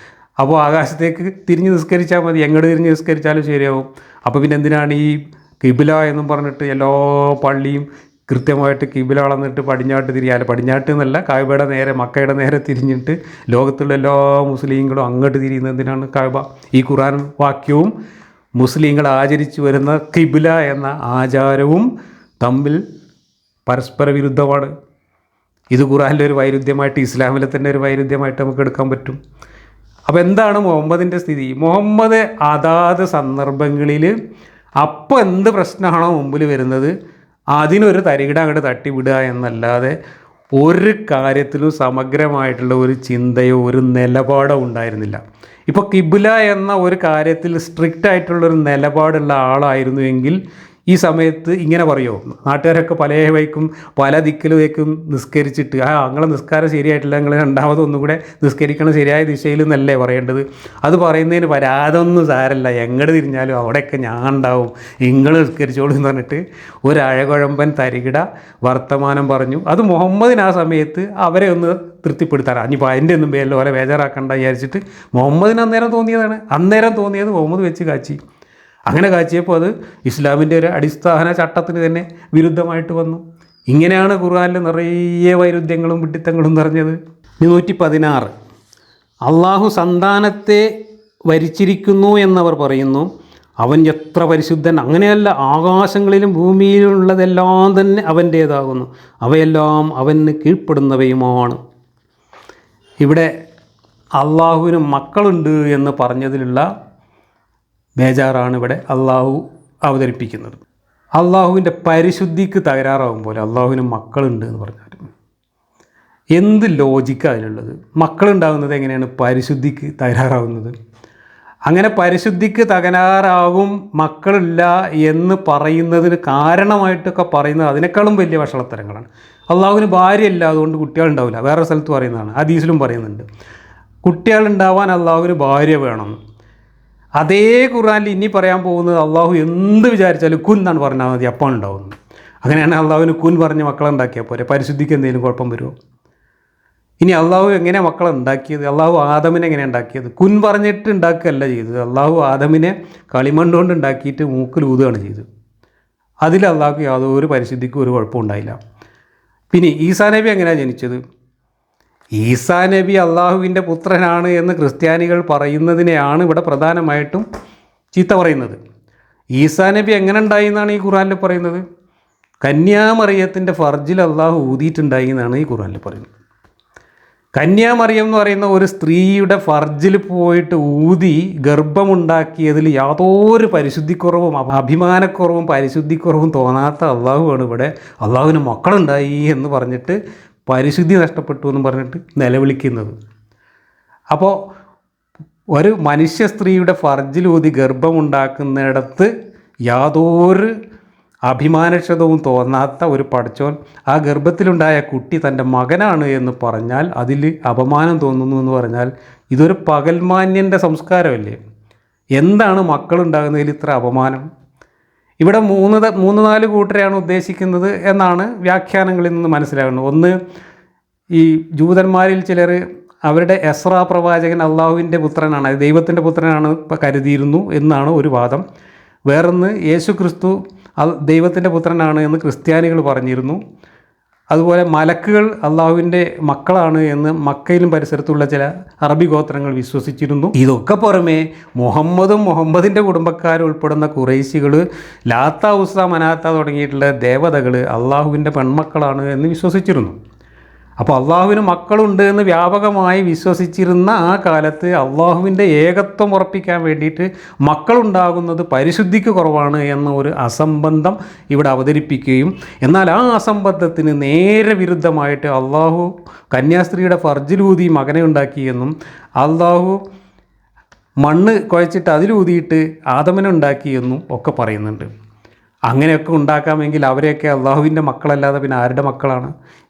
അപ്പോൾ ആകാശത്തേക്ക് തിരിഞ്ഞ് നിസ്കരിച്ചാൽ മതി, എങ്ങോട്ട് തിരിഞ്ഞ് നിസ്കരിച്ചാലും ശരിയാവും. അപ്പോൾ പിന്നെ എന്തിനാണ് ഈ കിബില എന്നും പറഞ്ഞിട്ട് എല്ലാ പള്ളിയും കൃത്യമായിട്ട് കിബില അളന്നിട്ട് പടിഞ്ഞാട്ട് തിരിയാൽ, പടിഞ്ഞാട്ട് എന്നല്ല കായബയുടെ നേരെ, മക്കയുടെ നേരെ തിരിഞ്ഞിട്ട് ലോകത്തുള്ള എല്ലാ മുസ്ലിങ്ങളും അങ്ങോട്ട് തിരിയുന്നത് എന്തിനാണ്? കായബ. ഈ ഖുർആൻ വാക്യവും മുസ്ലിങ്ങൾ ആചരിച്ചു വരുന്ന കിബില എന്ന ആചാരവും തമ്മിൽ പരസ്പര വിരുദ്ധമാണ്. ഇത് ഖുർആനിലെ ഒരു വൈരുദ്ധ്യമായിട്ട്, ഇസ്ലാമിലെ തന്നെ ഒരു വൈരുദ്ധ്യമായിട്ട് നമുക്ക് എടുക്കാൻ പറ്റും. അപ്പോൾ എന്താണ് മുഹമ്മദിൻ്റെ സ്ഥിതി? മുഹമ്മദ് അതാത് സന്ദർഭങ്ങളിൽ അപ്പോൾ എന്ത് പ്രശ്നമാണോ മുമ്പിൽ വരുന്നത് അതിനൊരു തരികിട അങ്ങോട്ട് തട്ടിവിടുക എന്നല്ലാതെ ഒരു കാര്യത്തിലും സമഗ്രമായിട്ടുള്ള ഒരു ചിന്തയോ ഒരു നിലപാടോ ഉണ്ടായിരുന്നില്ല. ഇപ്പോൾ കിബില എന്ന ഒരു കാര്യത്തിൽ സ്ട്രിക്റ്റ് ആയിട്ടുള്ളൊരു നിലപാടുള്ള ആളായിരുന്നുവെങ്കിൽ ഈ സമയത്ത് ഇങ്ങനെ പറയുമോ? നാട്ടുകാരൊക്കെ പല വൈക്കും പല ദിക്കിലേക്കും നിസ്കരിച്ചിട്ട് നിങ്ങളെ നിസ്കാരം ശരിയായിട്ടില്ല, നിങ്ങൾ രണ്ടാമതൊന്നും കൂടെ നിസ്കരിക്കണം ശരിയായ ദിശയിൽ എന്നല്ലേ പറയേണ്ടത്. അത് പറയുന്നതിന് അതൊന്നും സാരല്ല, എങ്ങോട്ട് തിരിഞ്ഞാലും അവിടെയൊക്കെ ഞാൻ ഉണ്ടാവും, നിങ്ങൾ നിസ്കരിച്ചോളൂ എന്ന് പറഞ്ഞിട്ട് ഒരു അഴകുഴമ്പൻ തരികിട വർത്തമാനം പറഞ്ഞു. അത് മുഹമ്മദിന് ആ സമയത്ത് അവരെ ഒന്ന് തൃപ്തിപ്പെടുത്താൻ, ഇനിയിപ്പോൾ അതിൻ്റെ ഒന്നും പേരിൽ ഓരോ ബേജാറാക്കണ്ട വിചാരിച്ചിട്ട് മുഹമ്മദിന് അന്നേരം തോന്നിയതാണ്. അന്നേരം തോന്നിയത് മുഹമ്മദ് വെച്ച് കാച്ചി. അങ്ങനെ കാച്ചിയപ്പോൾ അത് ഇസ്ലാമിൻ്റെ ഒരു അടിസ്ഥാന ചട്ടത്തിന് തന്നെ വിരുദ്ധമായിട്ട് വന്നു. ഇങ്ങനെയാണ് ഖുർആനിൽ നിറയെ വൈരുദ്ധ്യങ്ങളും വിഡ്ഢിത്തങ്ങളും നിറഞ്ഞത്. 116 അള്ളാഹു സന്താനത്തെ വരിച്ചിരിക്കുന്നു എന്നവർ പറയുന്നു. അവൻ എത്ര പരിശുദ്ധൻ! അങ്ങനെയല്ല, ആകാശങ്ങളിലും ഭൂമിയിലുള്ളതെല്ലാം തന്നെ അവൻ്റേതാകുന്നു, അവയെല്ലാം അവന് കീഴ്പ്പെടുന്നവയുമാണ്. ഇവിടെ അള്ളാഹുവിന് മക്കളുണ്ട് എന്ന് പറഞ്ഞതിലുള്ള ബേജാറാണ് ഇവിടെ അള്ളാഹു അവതരിപ്പിക്കുന്നത്. അള്ളാഹുവിൻ്റെ പരിശുദ്ധിക്ക് തകരാറാവും പോലെ അള്ളാഹുവിന് മക്കളുണ്ട് എന്ന് പറഞ്ഞാൽ എന്ത് ലോജിക്കാണ് അതിനുള്ളത്? മക്കളുണ്ടാകുന്നത് എങ്ങനെയാണ് പരിശുദ്ധിക്ക് തകരാറാവുന്നത്? അങ്ങനെ പരിശുദ്ധിക്ക് തകരാറാവും മക്കളില്ല എന്ന് പറയുന്നതിന് കാരണമായിട്ടൊക്കെ പറയുന്നത് അതിനേക്കാളും വലിയ വഷളത്തരങ്ങളാണ്. അള്ളാഹുവിന് ഭാര്യയില്ല, അതുകൊണ്ട് കുട്ടികളുണ്ടാവില്ല. വേറെ സ്ഥലത്ത് പറയുന്നതാണ്, ഹദീസിലും പറയുന്നുണ്ട് കുട്ടികളുണ്ടാവാൻ അള്ളാഹുവിന് ഭാര്യ വേണം. അതേ ഖുർആനിൽ ഇനി പറയാൻ പോകുന്നത് അള്ളാഹു എന്ത് വിചാരിച്ചാലും കുൻ എന്നാണ് പറഞ്ഞാൽ മതി, അപ്പം ഉണ്ടാവുന്നു. അങ്ങനെയാണ് അള്ളാഹുവിന് കുൻ പറഞ്ഞ് മക്കളുണ്ടാക്കിയാൽ പോരെ, പരിശുദ്ധിക്ക് എന്തെങ്കിലും കുഴപ്പം വരുമോ? ഇനി അള്ളാഹു എങ്ങനെ മക്കളെ ഉണ്ടാക്കിയത്? അള്ളാഹു ആദമിനെ എങ്ങനെ ഉണ്ടാക്കിയത്? കുൻ പറഞ്ഞിട്ട് ഉണ്ടാക്കുകയല്ല ചെയ്തത്. അള്ളാഹു ആദമിനെ കളിമണ്ണ് കൊണ്ട് ഉണ്ടാക്കിയിട്ട് മൂക്കിൽ ഊതുകയാണ് ചെയ്തത്. അതിൽ അള്ളാഹുക്ക് യാതൊരു പരിശുദ്ധിക്കും ഒരു കുഴപ്പം ഉണ്ടായില്ല. പിന്നെ ഈസാ നബി എങ്ങനെയാണ് ജനിച്ചത്? ഈസാ നബി അള്ളാഹുവിൻ്റെ പുത്രനാണ് എന്ന് ക്രിസ്ത്യാനികൾ പറയുന്നതിനെയാണ് ഇവിടെ പ്രധാനമായിട്ടും ചീത്ത പറയുന്നത്. ഈസാ നബി എങ്ങനെ ഉണ്ടായി എന്നാണ് ഈ ഖുർആനിൽ പറയുന്നത്? കന്യാമറിയത്തിൻ്റെ ഫർജിൽ അള്ളാഹു ഊതിയിട്ടുണ്ടായി എന്നാണ് ഈ ഖുർആനിൽ പറയുന്നത്. കന്യാമറിയം എന്ന് പറയുന്ന ഒരു സ്ത്രീയുടെ ഫർജിൽ പോയിട്ട് ഊതി ഗർഭമുണ്ടാക്കിയതിൽ യാതൊരു പരിശുദ്ധിക്കുറവും അഭിമാനക്കുറവും പരിശുദ്ധിക്കുറവും തോന്നാത്ത അള്ളാഹുവാണ് ഇവിടെ അള്ളാഹുവിന് മക്കളുണ്ടായി എന്ന് പറഞ്ഞിട്ട് പരിശുദ്ധി നഷ്ടപ്പെട്ടു എന്ന് പറഞ്ഞിട്ട് നിലവിളിക്കുന്നത്. അപ്പോൾ ഒരു മനുഷ്യ സ്ത്രീയുടെ ഫർജിലൂതി ഗർഭമുണ്ടാക്കുന്നിടത്ത് യാതൊരു അഭിമാനക്ഷതവും തോന്നാത്ത ഒരു പടച്ചോൻ ആ ഗർഭത്തിലുണ്ടായ കുട്ടി തൻ്റെ മകനാണ് എന്ന് പറഞ്ഞാൽ അതിൽ അപമാനം തോന്നുന്നു എന്ന് പറഞ്ഞാൽ ഇതൊരു പകൽമാന്യൻ്റെ സംസ്കാരമല്ലേ? എന്താണ് മക്കളുണ്ടാകുന്നതിൽ ഇത്ര അപമാനം? ഇവിടെ മൂന്ന് നാല് കൂട്ടരെയാണ് ഉദ്ദേശിക്കുന്നത് എന്നാണ് വ്യാഖ്യാനങ്ങളിൽ നിന്ന് മനസ്സിലാകുന്നത്. ഒന്ന്, ഈ ജൂതന്മാരിൽ ചിലർ അവരുടെ എസ്രാ പ്രവാചകൻ അള്ളാഹുവിൻ്റെ പുത്രനാണ്, ദൈവത്തിൻ്റെ പുത്രനാണ് കരുതിയിരുന്നു എന്നാണ് ഒരു വാദം. വേറൊന്ന്, യേശു ക്രിസ്തു ദൈവത്തിൻ്റെ പുത്രനാണ് എന്ന് ക്രിസ്ത്യാനികൾ പറഞ്ഞിരുന്നു. അതുപോലെ മലക്കുകൾ അള്ളാഹുവിൻ്റെ മക്കളാണ് എന്ന് മക്കയിലും പരിസരത്തുള്ള ചില അറബി ഗോത്രങ്ങൾ വിശ്വസിച്ചിരുന്നു. ഇതൊക്കെ പുറമേ മുഹമ്മദിൻ്റെ കുടുംബക്കാർ ഉൾപ്പെടുന്ന ഖുറൈശികൾ ലാത്ത, ഉസ്സ, മനാത്ത തുടങ്ങിയിട്ടുള്ള ദേവതകൾ അള്ളാഹുവിൻ്റെ പെൺമക്കളാണ് എന്ന് വിശ്വസിച്ചിരുന്നു. അപ്പോൾ അള്ളാഹുവിന് മക്കളുണ്ട് എന്ന് വ്യാപകമായി വിശ്വസിച്ചിരുന്ന ആ കാലത്ത് അള്ളാഹുവിൻ്റെ ഏകത്വം ഉറപ്പിക്കാൻ വേണ്ടിയിട്ട് മക്കളുണ്ടാകുന്നത് പരിശുദ്ധിക്ക് കുറവാണ് എന്ന ഒരു അസംബന്ധം ഇവിടെ അവതരിപ്പിക്കുകയും, എന്നാൽ ആ അസംബന്ധത്തിന് നേരെ വിരുദ്ധമായിട്ട് അള്ളാഹു കന്യാസ്ത്രീയുടെ ഫർജിലൂതി മകനെ ഉണ്ടാക്കിയെന്നും അള്ളാഹു മണ്ണ് കുഴച്ചിട്ട് അതിലൂതിയിട്ട് ആദമനെ ഉണ്ടാക്കിയെന്നും ഒക്കെ പറയുന്നുണ്ട്. അങ്ങനെയൊക്കെ ഉണ്ടാക്കാമെങ്കിൽ അവരെയൊക്കെ അള്ളാഹുവിൻ്റെ മക്കളല്ലാതെ പിന്നെ ആരുടെ മക്കളാണ്?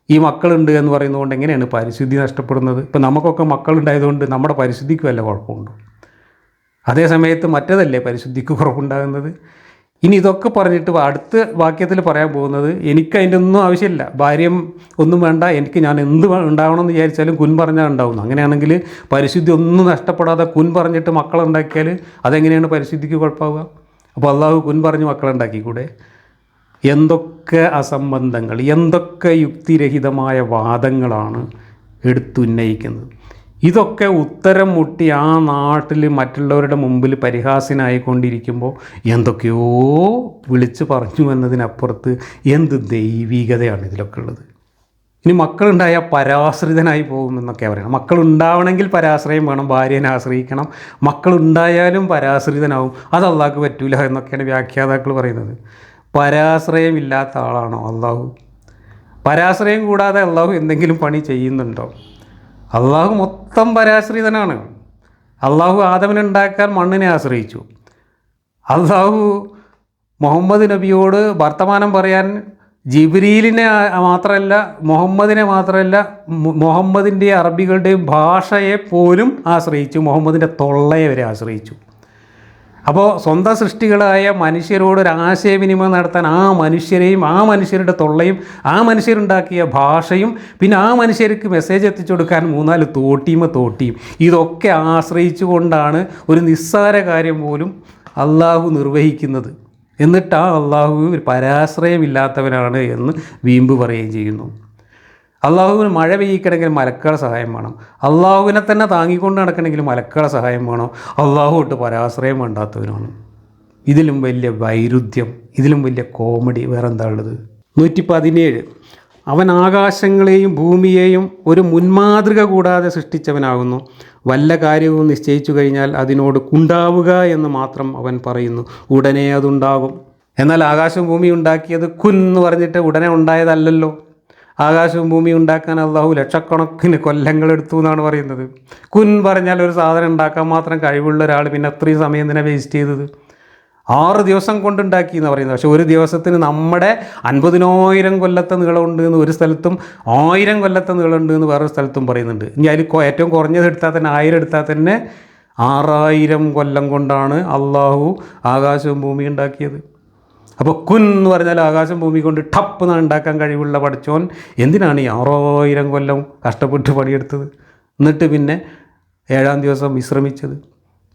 ഈ മക്കളുണ്ട് എന്ന് പറയുന്നതുകൊണ്ട് എങ്ങനെയാണ് പരിശുദ്ധി നഷ്ടപ്പെടുന്നത്? ഇപ്പം നമുക്കൊക്കെ മക്കളുണ്ടായതുകൊണ്ട് നമ്മുടെ പരിശുദ്ധിക്ക് വല്ല കുഴപ്പമുണ്ടോ? അതേ സമയത്ത് മറ്റേതല്ലേ പരിശുദ്ധിക്ക് കുറവുണ്ടാകുന്നത്? ഇനി ഇതൊക്കെ പറഞ്ഞിട്ട് അടുത്ത വാക്യത്തിൽ പറയാൻ പോകുന്നത്, എനിക്ക് അതിൻ്റെ ഒന്നും ആവശ്യമില്ല, ഭാര്യം ഒന്നും വേണ്ട, എനിക്ക് ഞാൻ എന്ത് ഉണ്ടാവണമെന്ന് വിചാരിച്ചാലും കുൻ പറഞ്ഞാൽ ഉണ്ടാവുന്നു. അങ്ങനെയാണെങ്കിൽ പരിശുദ്ധി ഒന്നും നഷ്ടപ്പെടാതെ കുൻ പറഞ്ഞിട്ട് മക്കളുണ്ടാക്കിയാൽ അതെങ്ങനെയാണ് പരിശുദ്ധിക്ക് കുഴപ്പമാവുക? അപ്പോൾ അള്ളാഹു കുൻ പറഞ്ഞ് മക്കളുണ്ടാക്കിക്കൂടെ? എന്തൊക്കെ അസംബന്ധങ്ങൾ, എന്തൊക്കെ യുക്തിരഹിതമായ വാദങ്ങളാണ് എടുത്തുന്നയിക്കുന്നത്. ഇതൊക്കെ ഉത്തരം മുട്ടി ആ നാട്ടിൽ മറ്റുള്ളവരുടെ മുമ്പിൽ പരിഹാസ്യനായിക്കൊണ്ടിരിക്കുമ്പോൾ എന്തൊക്കെയോ വിളിച്ച് പറഞ്ഞു എന്നതിനപ്പുറത്ത് എന്ത് ദൈവികതയാണ് ഇതിലൊക്കെ ഉള്ളത്. ഇനി മക്കളുണ്ടായാൽ പരാശ്രിതനായി പോകുമെന്നൊക്കെ പറയണം. മക്കളുണ്ടാവണമെങ്കിൽ പരാശ്രയം വേണം, ഭാര്യനെ ആശ്രയിക്കണം. മക്കളുണ്ടായാലും പരാശ്രിതനാവും, അത് അള്ളാഹ്ക്ക് പറ്റൂല എന്നൊക്കെയാണ് വ്യാഖ്യാതാക്കൾ പറയുന്നത്. പരാശ്രയമില്ലാത്ത ആളാണോ അള്ളാഹു? പരാശ്രയം കൂടാതെ അള്ളാഹു എന്തെങ്കിലും പണി ചെയ്യുന്നുണ്ടോ? അള്ളാഹു മൊത്തം പരാശ്രിതനാണ്. അള്ളാഹു ആദമിനുണ്ടാക്കാൻ മണ്ണിനെ ആശ്രയിച്ചു. അള്ളാഹു മുഹമ്മദ് നബിയോട് വർത്തമാനം പറയാൻ ജിബ്രീലിനെ മാത്രമല്ല, മുഹമ്മദിനെ മാത്രമല്ല, മുഹമ്മദിൻ്റെ അറബികളുടെയും ഭാഷയെ പോലും ആശ്രയിച്ചു, മുഹമ്മദിൻ്റെ തൊള്ളയെ വരെ ആശ്രയിച്ചു. അപ്പോൾ സ്വന്തം സൃഷ്ടികളായ മനുഷ്യരോട് ഒരു ആശയവിനിമയം നടത്താൻ ആ മനുഷ്യരെയും ആ മനുഷ്യരുടെ തൊള്ളയും ആ മനുഷ്യരുണ്ടാക്കിയ ഭാഷയും പിന്നെ ആ മനുഷ്യർക്ക് മെസ്സേജ് എത്തിച്ചു കൊടുക്കാൻ 3-4 തോട്ടിയും ഇതൊക്കെ ആശ്രയിച്ചു കൊണ്ടാണ് ഒരു നിസ്സാര കാര്യം പോലും അള്ളാഹു നിർവഹിക്കുന്നത്. എന്നിട്ട് ആ അള്ളാഹു ഒരു പരാശ്രയമില്ലാത്തവനാണ് എന്ന് വീമ്പ് പറയുകയും ചെയ്യുന്നു. അള്ളാഹുവിന് മഴ പെയ്യിക്കണമെങ്കിൽ മലക്കുകളുടെ സഹായം വേണം, അള്ളാഹുവിനെ തന്നെ താങ്ങിക്കൊണ്ട് നടക്കണമെങ്കിൽ മലക്കുകളുടെ സഹായം വേണം. അള്ളാഹു തൊട്ട് പരാശ്രയം വേണ്ടാത്തവനാണ്. ഇതിലും വലിയ വൈരുദ്ധ്യം, ഇതിലും വലിയ കോമഡി വേറെ എന്താ ഉള്ളത്? 117. അവൻ ആകാശങ്ങളെയും ഭൂമിയെയും ഒരു മുൻമാതൃക കൂടാതെ സൃഷ്ടിച്ചവനാകുന്നു. വല്ല കാര്യവും നിശ്ചയിച്ചു കഴിഞ്ഞാൽ അതിനോട് ഉണ്ടാവുക എന്ന് മാത്രം അവൻ പറയുന്നു, ഉടനെ അതുണ്ടാകും. എന്നാൽ ആകാശവും ഭൂമി ഉണ്ടാക്കിയത് കുൻ എന്ന് പറഞ്ഞിട്ട് ഉടനെ ഉണ്ടായതല്ലല്ലോ. ആകാശവും ഭൂമി ഉണ്ടാക്കാൻ അള്ളാഹു ലക്ഷക്കണക്കിന് കൊല്ലങ്ങളെടുത്തു എന്നാണ് പറയുന്നത്. കുൻ പറഞ്ഞാൽ ഒരു സാധനം ഉണ്ടാക്കാൻ മാത്രം കഴിവുള്ള ഒരാൾ പിന്നെ അത്രയും സമയം എന്തിനാ വേസ്റ്റ് ചെയ്തത്? 6 ദിവസം കൊണ്ടുണ്ടാക്കി എന്ന് പറയുന്നത്. പക്ഷേ ഒരു ദിവസത്തിന് നമ്മുടെ 50,000 കൊല്ലത്തെ നീളമുണ്ട് എന്ന് ഒരു സ്ഥലത്തും 1000 കൊല്ലത്തെ നീളമുണ്ട് എന്ന് വേറൊരു സ്ഥലത്തും പറയുന്നുണ്ട്. ഇനി അതിൽ ഏറ്റവും കുറഞ്ഞത് എടുത്താൽ തന്നെ 1000 എടുത്താൽ തന്നെ 6000 കൊല്ലം കൊണ്ടാണ് അള്ളാഹു ആകാശവും ഭൂമി ഉണ്ടാക്കിയത്. അപ്പോൾ കുൻ എന്ന് പറഞ്ഞാൽ ആകാശം ഭൂമി കൊണ്ട് ടപ്പ് എന്നാണ് ഉണ്ടാക്കാൻ കഴിവുള്ള പഠിച്ചോൻ എന്തിനാണ് ഈ 6000 കൊല്ലം കഷ്ടപ്പെട്ട് പണിയെടുത്തത്? എന്നിട്ട് പിന്നെ 7-ാം ദിവസം വിശ്രമിച്ചത്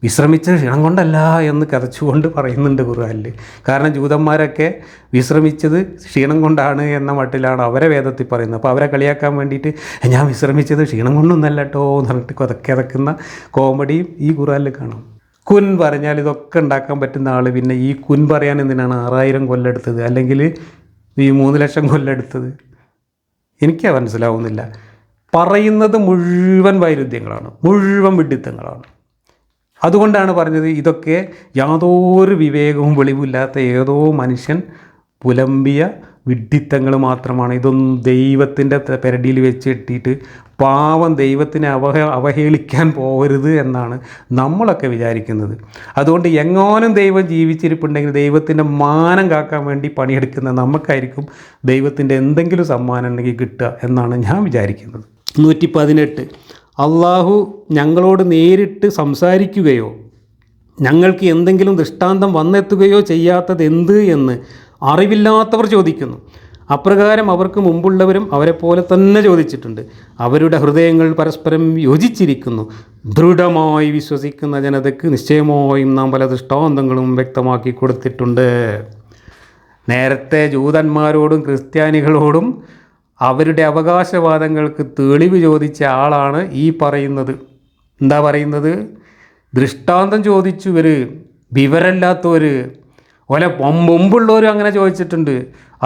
ക്ഷീണം കൊണ്ടല്ല എന്ന് കഥച്ചുകൊണ്ട് പറയുന്നുണ്ട് ഖുർആനിൽ. കാരണം ജൂതന്മാരൊക്കെ വിശ്രമിച്ചത് ക്ഷീണം കൊണ്ടാണ് എന്ന മട്ടിലാണ് അവരെ വേദത്തിൽ പറയുന്നത്. അപ്പോൾ അവരെ കളിയാക്കാൻ വേണ്ടിയിട്ട് ഞാൻ വിശ്രമിച്ചത് ക്ഷീണം കൊണ്ടൊന്നല്ല കേട്ടോ എന്ന് പറഞ്ഞിട്ട് കിതക്കുന്ന കോമഡിയും ഈ ഖുർആനിൽ കാണാം. കുൻ പറഞ്ഞാൽ ഇതൊക്കെ ഉണ്ടാക്കാൻ പറ്റുന്ന ആൾ പിന്നെ ഈ കുൻ പറയാൻ എന്തിനാണ് 6000 കൊല്ലം എടുത്തത്, അല്ലെങ്കിൽ ഈ 3 ലക്ഷം കൊല്ലം എടുത്തത്? എനിക്കത് മനസ്സിലാവുന്നില്ല. പറയുന്നത് മുഴുവൻ വൈരുദ്ധ്യങ്ങളാണ്, മുഴുവൻ വിഡ്ഢിത്തങ്ങളാണ്. അതുകൊണ്ടാണ് പറഞ്ഞത് ഇതൊക്കെ യാതൊരു വിവേകവും വെളിവില്ലാത്ത ഏതോ മനുഷ്യൻ പുലമ്പിയ വിഡ്ഢിത്തങ്ങൾ മാത്രമാണ്. ഇതൊന്നും ദൈവത്തിൻ്റെ പെരടിയിൽ വെച്ച് ഇട്ടിട്ട് പാവം ദൈവത്തിനെ അവഹേളിക്കാൻ പോകരുത് എന്നാണ് നമ്മളൊക്കെ വിചാരിക്കുന്നത്. അതുകൊണ്ട് എങ്ങാനും ദൈവം ജീവിച്ചിരിപ്പുണ്ടെങ്കിൽ ദൈവത്തിൻ്റെ മാനം കാക്കാൻ വേണ്ടി പണിയെടുക്കുന്ന നമുക്കായിരിക്കും ദൈവത്തിൻ്റെ എന്തെങ്കിലും സമ്മാനം ഉണ്ടെങ്കിൽ കിട്ടുക എന്നാണ് ഞാൻ വിചാരിക്കുന്നത്. 118 അള്ളാഹു ഞങ്ങളോട് നേരിട്ട് സംസാരിക്കുകയോ ഞങ്ങൾക്ക് എന്തെങ്കിലും ദൃഷ്ടാന്തം വന്നെത്തുകയോ ചെയ്യാത്തത് എന്ത് എന്ന് അറിവില്ലാത്തവർ ചോദിക്കുന്നു. അപ്രകാരം അവർക്ക് മുമ്പുള്ളവരും അവരെപ്പോലെ തന്നെ ചോദിച്ചിട്ടുണ്ട്. അവരുടെ ഹൃദയങ്ങൾ പരസ്പരം യോജിച്ചിരിക്കുന്നു. ദൃഢമായി വിശ്വസിക്കുന്ന ജനതയ്ക്ക് നിശ്ചയമായും നാം പല ദൃഷ്ടാന്തങ്ങളും വ്യക്തമാക്കി കൊടുത്തിട്ടുണ്ട്. നേരത്തെ ജൂതന്മാരോടും ക്രിസ്ത്യാനികളോടും അവരുടെ അവകാശവാദങ്ങൾക്ക് തെളിവ് ചോദിച്ച ആളാണ് ഈ പറയുന്നത്. എന്താ പറയുന്നത്? ദൃഷ്ടാന്തം ചോദിച്ചു ഇവർ, വിവരമില്ലാത്തവർ. ഓലെ മുമ്പുള്ളവരും അങ്ങനെ ചോദിച്ചിട്ടുണ്ട്.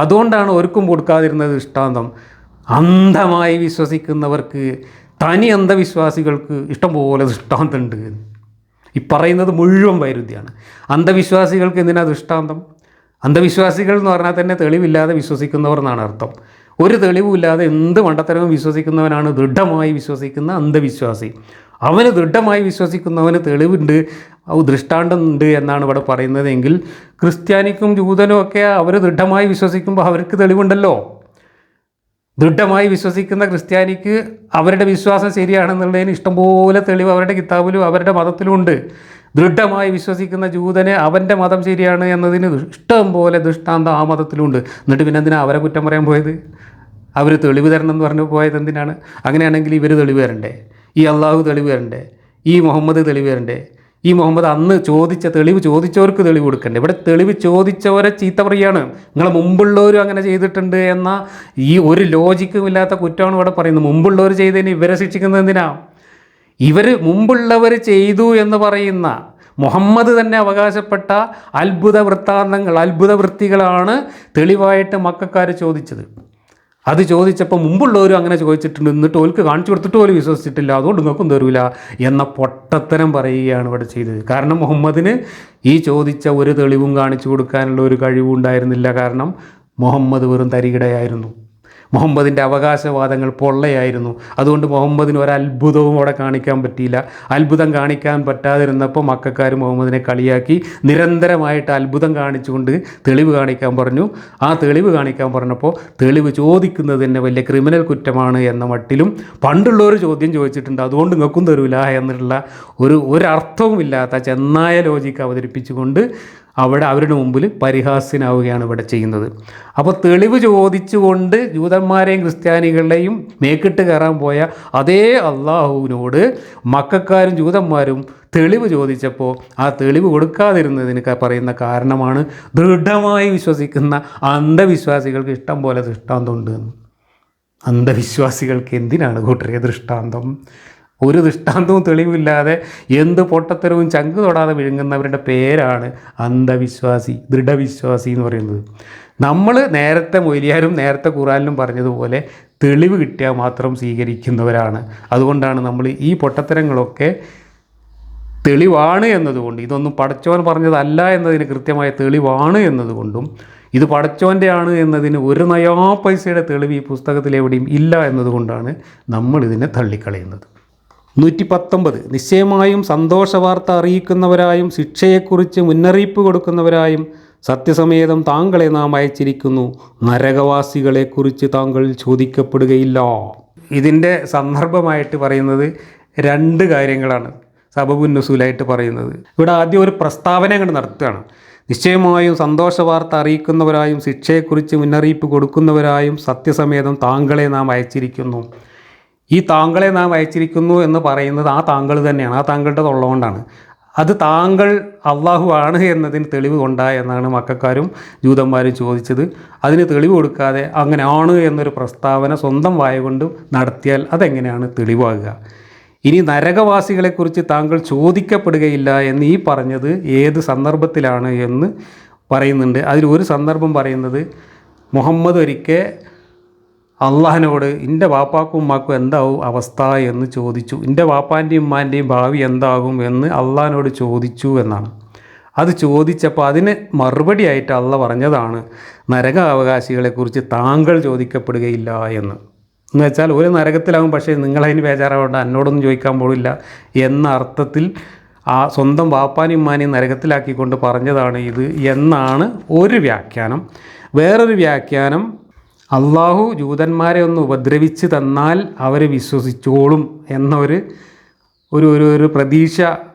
അതുകൊണ്ടാണ് ഒരുക്കും കൊടുക്കാതിരുന്നത് ദൃഷ്ടാന്തം. അന്ധമായി വിശ്വസിക്കുന്നവർക്ക്, തനി അന്ധവിശ്വാസികൾക്ക് ഇഷ്ടംപോലെ ദൃഷ്ടാന്തമുണ്ട്. ഈ പറയുന്നത് മുഴുവൻ വൈരുദ്ധ്യമാണ്. അന്ധവിശ്വാസികൾക്ക് എന്തിനാ ദൃഷ്ടാന്തം? അന്ധവിശ്വാസികൾ എന്ന് പറഞ്ഞാൽ തന്നെ തെളിവില്ലാതെ വിശ്വസിക്കുന്നവർ എന്നാണ് അർത്ഥം. ഒരു തെളിവുമില്ലാതെ എന്ത് മണ്ടത്തരവും വിശ്വസിക്കുന്നവനാണ് ദൃഢമായി വിശ്വസിക്കുന്ന അന്ധവിശ്വാസി. അവന് ദൃഢമായി വിശ്വസിക്കുന്നവന് തെളിവുണ്ട്, ദൃഷ്ടാന്തം ഉണ്ട് എന്നാണ് ഇവിടെ പറയുന്നതെങ്കിൽ ക്രിസ്ത്യാനിക്കും ജൂതനും ഒക്കെ അവർ ദൃഢമായി വിശ്വസിക്കുമ്പോൾ അവർക്ക് തെളിവുണ്ടല്ലോ. ദൃഢമായി വിശ്വസിക്കുന്ന ക്രിസ്ത്യാനിക്ക് അവരുടെ വിശ്വാസം ശരിയാണെന്നുള്ളതിന് ഇഷ്ടംപോലെ തെളിവ് അവരുടെ കിതാബിലും അവരുടെ മതത്തിലും ഉണ്ട്. ദൃഢമായി വിശ്വസിക്കുന്ന ജൂതന് അവൻ്റെ മതം ശരിയാണ് എന്നതിന് ഇഷ്ടം പോലെ ദൃഷ്ടാന്തം ആ മതത്തിലുണ്ട്. എന്നിട്ട് പിന്നെ എന്തിനാണ് അവരെ കുറ്റം പറയാൻ പോയത്? അവർ തെളിവ് തരണം എന്ന് പറഞ്ഞു പോയത് എന്തിനാണ്? അങ്ങനെയാണെങ്കിൽ ഇവർ തെളിവ് തരണ്ടേ? ഈ അള്ളാഹു തെളിവ് തരണ്ടേ? ഈ മുഹമ്മദ് തെളിവ് തരണ്ടേ? ഈ മുഹമ്മദ് അന്ന് ചോദിച്ച തെളിവ് ചോദിച്ചവർക്ക് തെളിവ് കൊടുക്കണ്ടേ? ഇവിടെ തെളിവ് ചോദിച്ചവരെ ചീത്ത പറയുകയാണ്. നിങ്ങളെ മുമ്പുള്ളവരും അങ്ങനെ ചെയ്തിട്ടുണ്ട് എന്ന ഈ ഒരു ലോജിക്കും ഇല്ലാത്ത കുറ്റമാണ് ഇവിടെ പറയുന്നത്. മുമ്പുള്ളവർ ചെയ്തതിന് ഇവരെ ശിക്ഷിക്കുന്നത് എന്തിനാ? ഇവർ മുമ്പുള്ളവർ ചെയ്തു എന്ന് പറയുന്ന മുഹമ്മദ് തന്നെ അവകാശപ്പെട്ട അത്ഭുത വൃത്താന്തങ്ങൾ, അത്ഭുത വൃത്തികളാണ് തെളിവായിട്ട് മക്കക്കാർ ചോദിച്ചത്. അത് ചോദിച്ചപ്പോൾ മുമ്പുള്ളവരും അങ്ങനെ ചോദിച്ചിട്ടുണ്ട്, എന്നിട്ട് ഓൽക്ക് കാണിച്ചു കൊടുത്തിട്ട് പോലും വിശ്വസിച്ചിട്ടില്ല, അതുകൊണ്ട് നിങ്ങൾക്കും തരൂല എന്ന പൊട്ടത്തരം പറയുകയാണ് ഇവിടെ ചെയ്തത്. കാരണം മുഹമ്മദിന് ഈ ചോദിച്ച ഒരു തെളിവും കാണിച്ചു കൊടുക്കാനുള്ള ഒരു കഴിവുണ്ടായിരുന്നില്ല. കാരണം മുഹമ്മദ് വെറും തരികിടയായിരുന്നു. മുഹമ്മദിൻ്റെ അവകാശവാദങ്ങൾ പൊള്ളയായിരുന്നു. അതുകൊണ്ട് മുഹമ്മദിന് ഒരത്ഭുതവും അവിടെ കാണിക്കാൻ പറ്റിയില്ല. അത്ഭുതം കാണിക്കാൻ പറ്റാതിരുന്നപ്പോൾ മക്കക്കാർ മുഹമ്മദിനെ കളിയാക്കി നിരന്തരമായിട്ട് അത്ഭുതം കാണിച്ചുകൊണ്ട് തെളിവ് കാണിക്കാൻ പറഞ്ഞു. ആ തെളിവ് കാണിക്കാൻ പറഞ്ഞപ്പോൾ തെളിവ് ചോദിക്കുന്നത് തന്നെ വലിയ ക്രിമിനൽ കുറ്റമാണ് എന്ന മട്ടിലും പണ്ടുള്ളൊരു ചോദ്യം ചോദിച്ചിട്ടുണ്ട്, അതുകൊണ്ട് നിങ്ങൾക്കും തരൂല എന്നുള്ള ഒരർത്ഥവുമില്ലാത്ത ചെന്നായ ലോജിക്ക് അവതരിപ്പിച്ചുകൊണ്ട് അവരുടെ മുമ്പിൽ പരിഹാസ്യനാവുകയാണ് ഇവിടെ ചെയ്യുന്നത്. അപ്പോൾ തെളിവ് ചോദിച്ചുകൊണ്ട് ജൂതന്മാരെയും ക്രിസ്ത്യാനികളെയും മേക്കിട്ട് കയറാൻ പോയ അതേ അള്ളാഹുവിനോട് മക്കക്കാരും ജൂതന്മാരും തെളിവ് ചോദിച്ചപ്പോൾ ആ തെളിവ് കൊടുക്കാതിരുന്നതിന് പറയുന്ന കാരണമാണ് ദൃഢമായി വിശ്വസിക്കുന്ന അന്ധവിശ്വാസികൾക്ക് ഇഷ്ടം പോലെ ദൃഷ്ടാന്തമുണ്ട്. അന്ധവിശ്വാസികൾക്ക് എന്തിനാണ് കൂട്ടരെ ദൃഷ്ടാന്തം? ഒരു ദൃഷ്ടാന്തവും തെളിവില്ലാതെ എന്ത് പൊട്ടത്തരവും ചങ്ക് തൊടാതെ വിഴുങ്ങുന്നവരുടെ പേരാണ് അന്ധവിശ്വാസി, ദൃഢവിശ്വാസി എന്ന് പറയുന്നത്. നമ്മൾ നേരത്തെ മൊയ്ലിയാരും നേരത്തെ ഖുർആനിലും പറഞ്ഞതുപോലെ തെളിവ് കിട്ടിയാൽ മാത്രം സ്വീകരിക്കുന്നവരാണ്. അതുകൊണ്ടാണ് നമ്മൾ ഈ പൊട്ടത്തരങ്ങളൊക്കെ തെളിവാണ് എന്നതുകൊണ്ട്, ഇതൊന്നും പടച്ചോൻ പറഞ്ഞതല്ല എന്നതിന് കൃത്യമായ തെളിവാണ് എന്നതുകൊണ്ടും ഇത് പടച്ചോൻ്റെ ആണ് എന്നതിന് ഒരു നയാ പൈസയുടെ തെളിവ് ഈ പുസ്തകത്തിൽ എവിടെയും ഇല്ല എന്നതുകൊണ്ടാണ് നമ്മൾ ഇതിനെ തള്ളിക്കളയുന്നത്. 119 നിശ്ചയമായും സന്തോഷവാർത്ത അറിയിക്കുന്നവരായും ശിക്ഷയെക്കുറിച്ച് മുന്നറിയിപ്പ് കൊടുക്കുന്നവരായും സത്യസമേതം താങ്കളെ നാം അയച്ചിരിക്കുന്നു. നരകവാസികളെക്കുറിച്ച് താങ്കൾ ചോദിക്കപ്പെടുകയില്ല. ഇതിൻ്റെ സന്ദർഭമായിട്ട് പറയുന്നത് 2 കാര്യങ്ങളാണ്. സബബുൻ നുസൂലായിട്ട് പറയുന്നത് ഇവിടെ ആദ്യം ഒരു പ്രസ്താവന അങ്ങോട്ട് നടത്തുകയാണ്. നിശ്ചയമായും സന്തോഷവാർത്ത അറിയിക്കുന്നവരായും ശിക്ഷയെക്കുറിച്ച് മുന്നറിയിപ്പ് കൊടുക്കുന്നവരായും സത്യസമേതം താങ്കളെ നാം അയച്ചിരിക്കുന്നു. ഈ താങ്കളെ നാം അയച്ചിരിക്കുന്നു എന്ന് പറയുന്നത് ആ താങ്കൾ തന്നെയാണ്, ആ താങ്കളുടെ തൊള്ളകൊണ്ടാണ്. അത് താങ്കൾ അള്ളാഹു ആണ് എന്നതിന് തെളിവ് കൊണ്ടാ എന്നാണ് മക്കക്കാരും ജൂതന്മാരും ചോദിച്ചത്. അതിന് തെളിവ് കൊടുക്കാതെ അങ്ങനെ ആണ് എന്നൊരു പ്രസ്താവന സ്വന്തം വായ കൊണ്ട് നടത്തിയാൽ അതെങ്ങനെയാണ് തെളിവാകുക? ഇനി നരകവാസികളെക്കുറിച്ച് താങ്കൾ ചോദിക്കപ്പെടുകയില്ല എന്ന് ഈ പറഞ്ഞത് ഏത് സന്ദർഭത്തിലാണ് എന്ന് പറയുന്നുണ്ട്. അതിലൊരു സന്ദർഭം പറയുന്നത് മുഹമ്മദ് ഒരിക്കൽ അള്ളാഹിനോട് എൻ്റെ വാപ്പാക്കും ഉമ്മാക്കും എന്താവും അവസ്ഥ എന്ന് ചോദിച്ചു. എൻ്റെ വാപ്പാൻ്റെയും ഉമ്മാൻ്റെയും ഭാവി എന്താകും എന്ന് അള്ളാഹിനോട് ചോദിച്ചു എന്നാണ്. അത് ചോദിച്ചപ്പോൾ അതിന് മറുപടിയായിട്ട് അള്ളാഹ് പറഞ്ഞതാണ് നരകാവകാശികളെക്കുറിച്ച് താങ്കൾ ചോദിക്കപ്പെടുകയില്ല എന്ന് വെച്ചാൽ ഒരു നരകത്തിലാകും, പക്ഷേ നിങ്ങളതിന് ബേജാറാവേണ്ട, എന്നോടൊന്നും ചോദിക്കാൻ പോലില്ല എന്ന അർത്ഥത്തിൽ ആ സ്വന്തം വാപ്പാനും ഉമ്മാനെയും നരകത്തിലാക്കിക്കൊണ്ട് പറഞ്ഞതാണ് ഇത് എന്നാണ് ഒരു വ്യാഖ്യാനം. വേറൊരു വ്യാഖ്യാനം അള്ളാഹു ജൂതന്മാരെ ഒന്ന് ഉപദ്രവിച്ച് തന്നാൽ അവർ വിശ്വസിച്ചോളും എന്ന ഒരു പ്രതീക്ഷ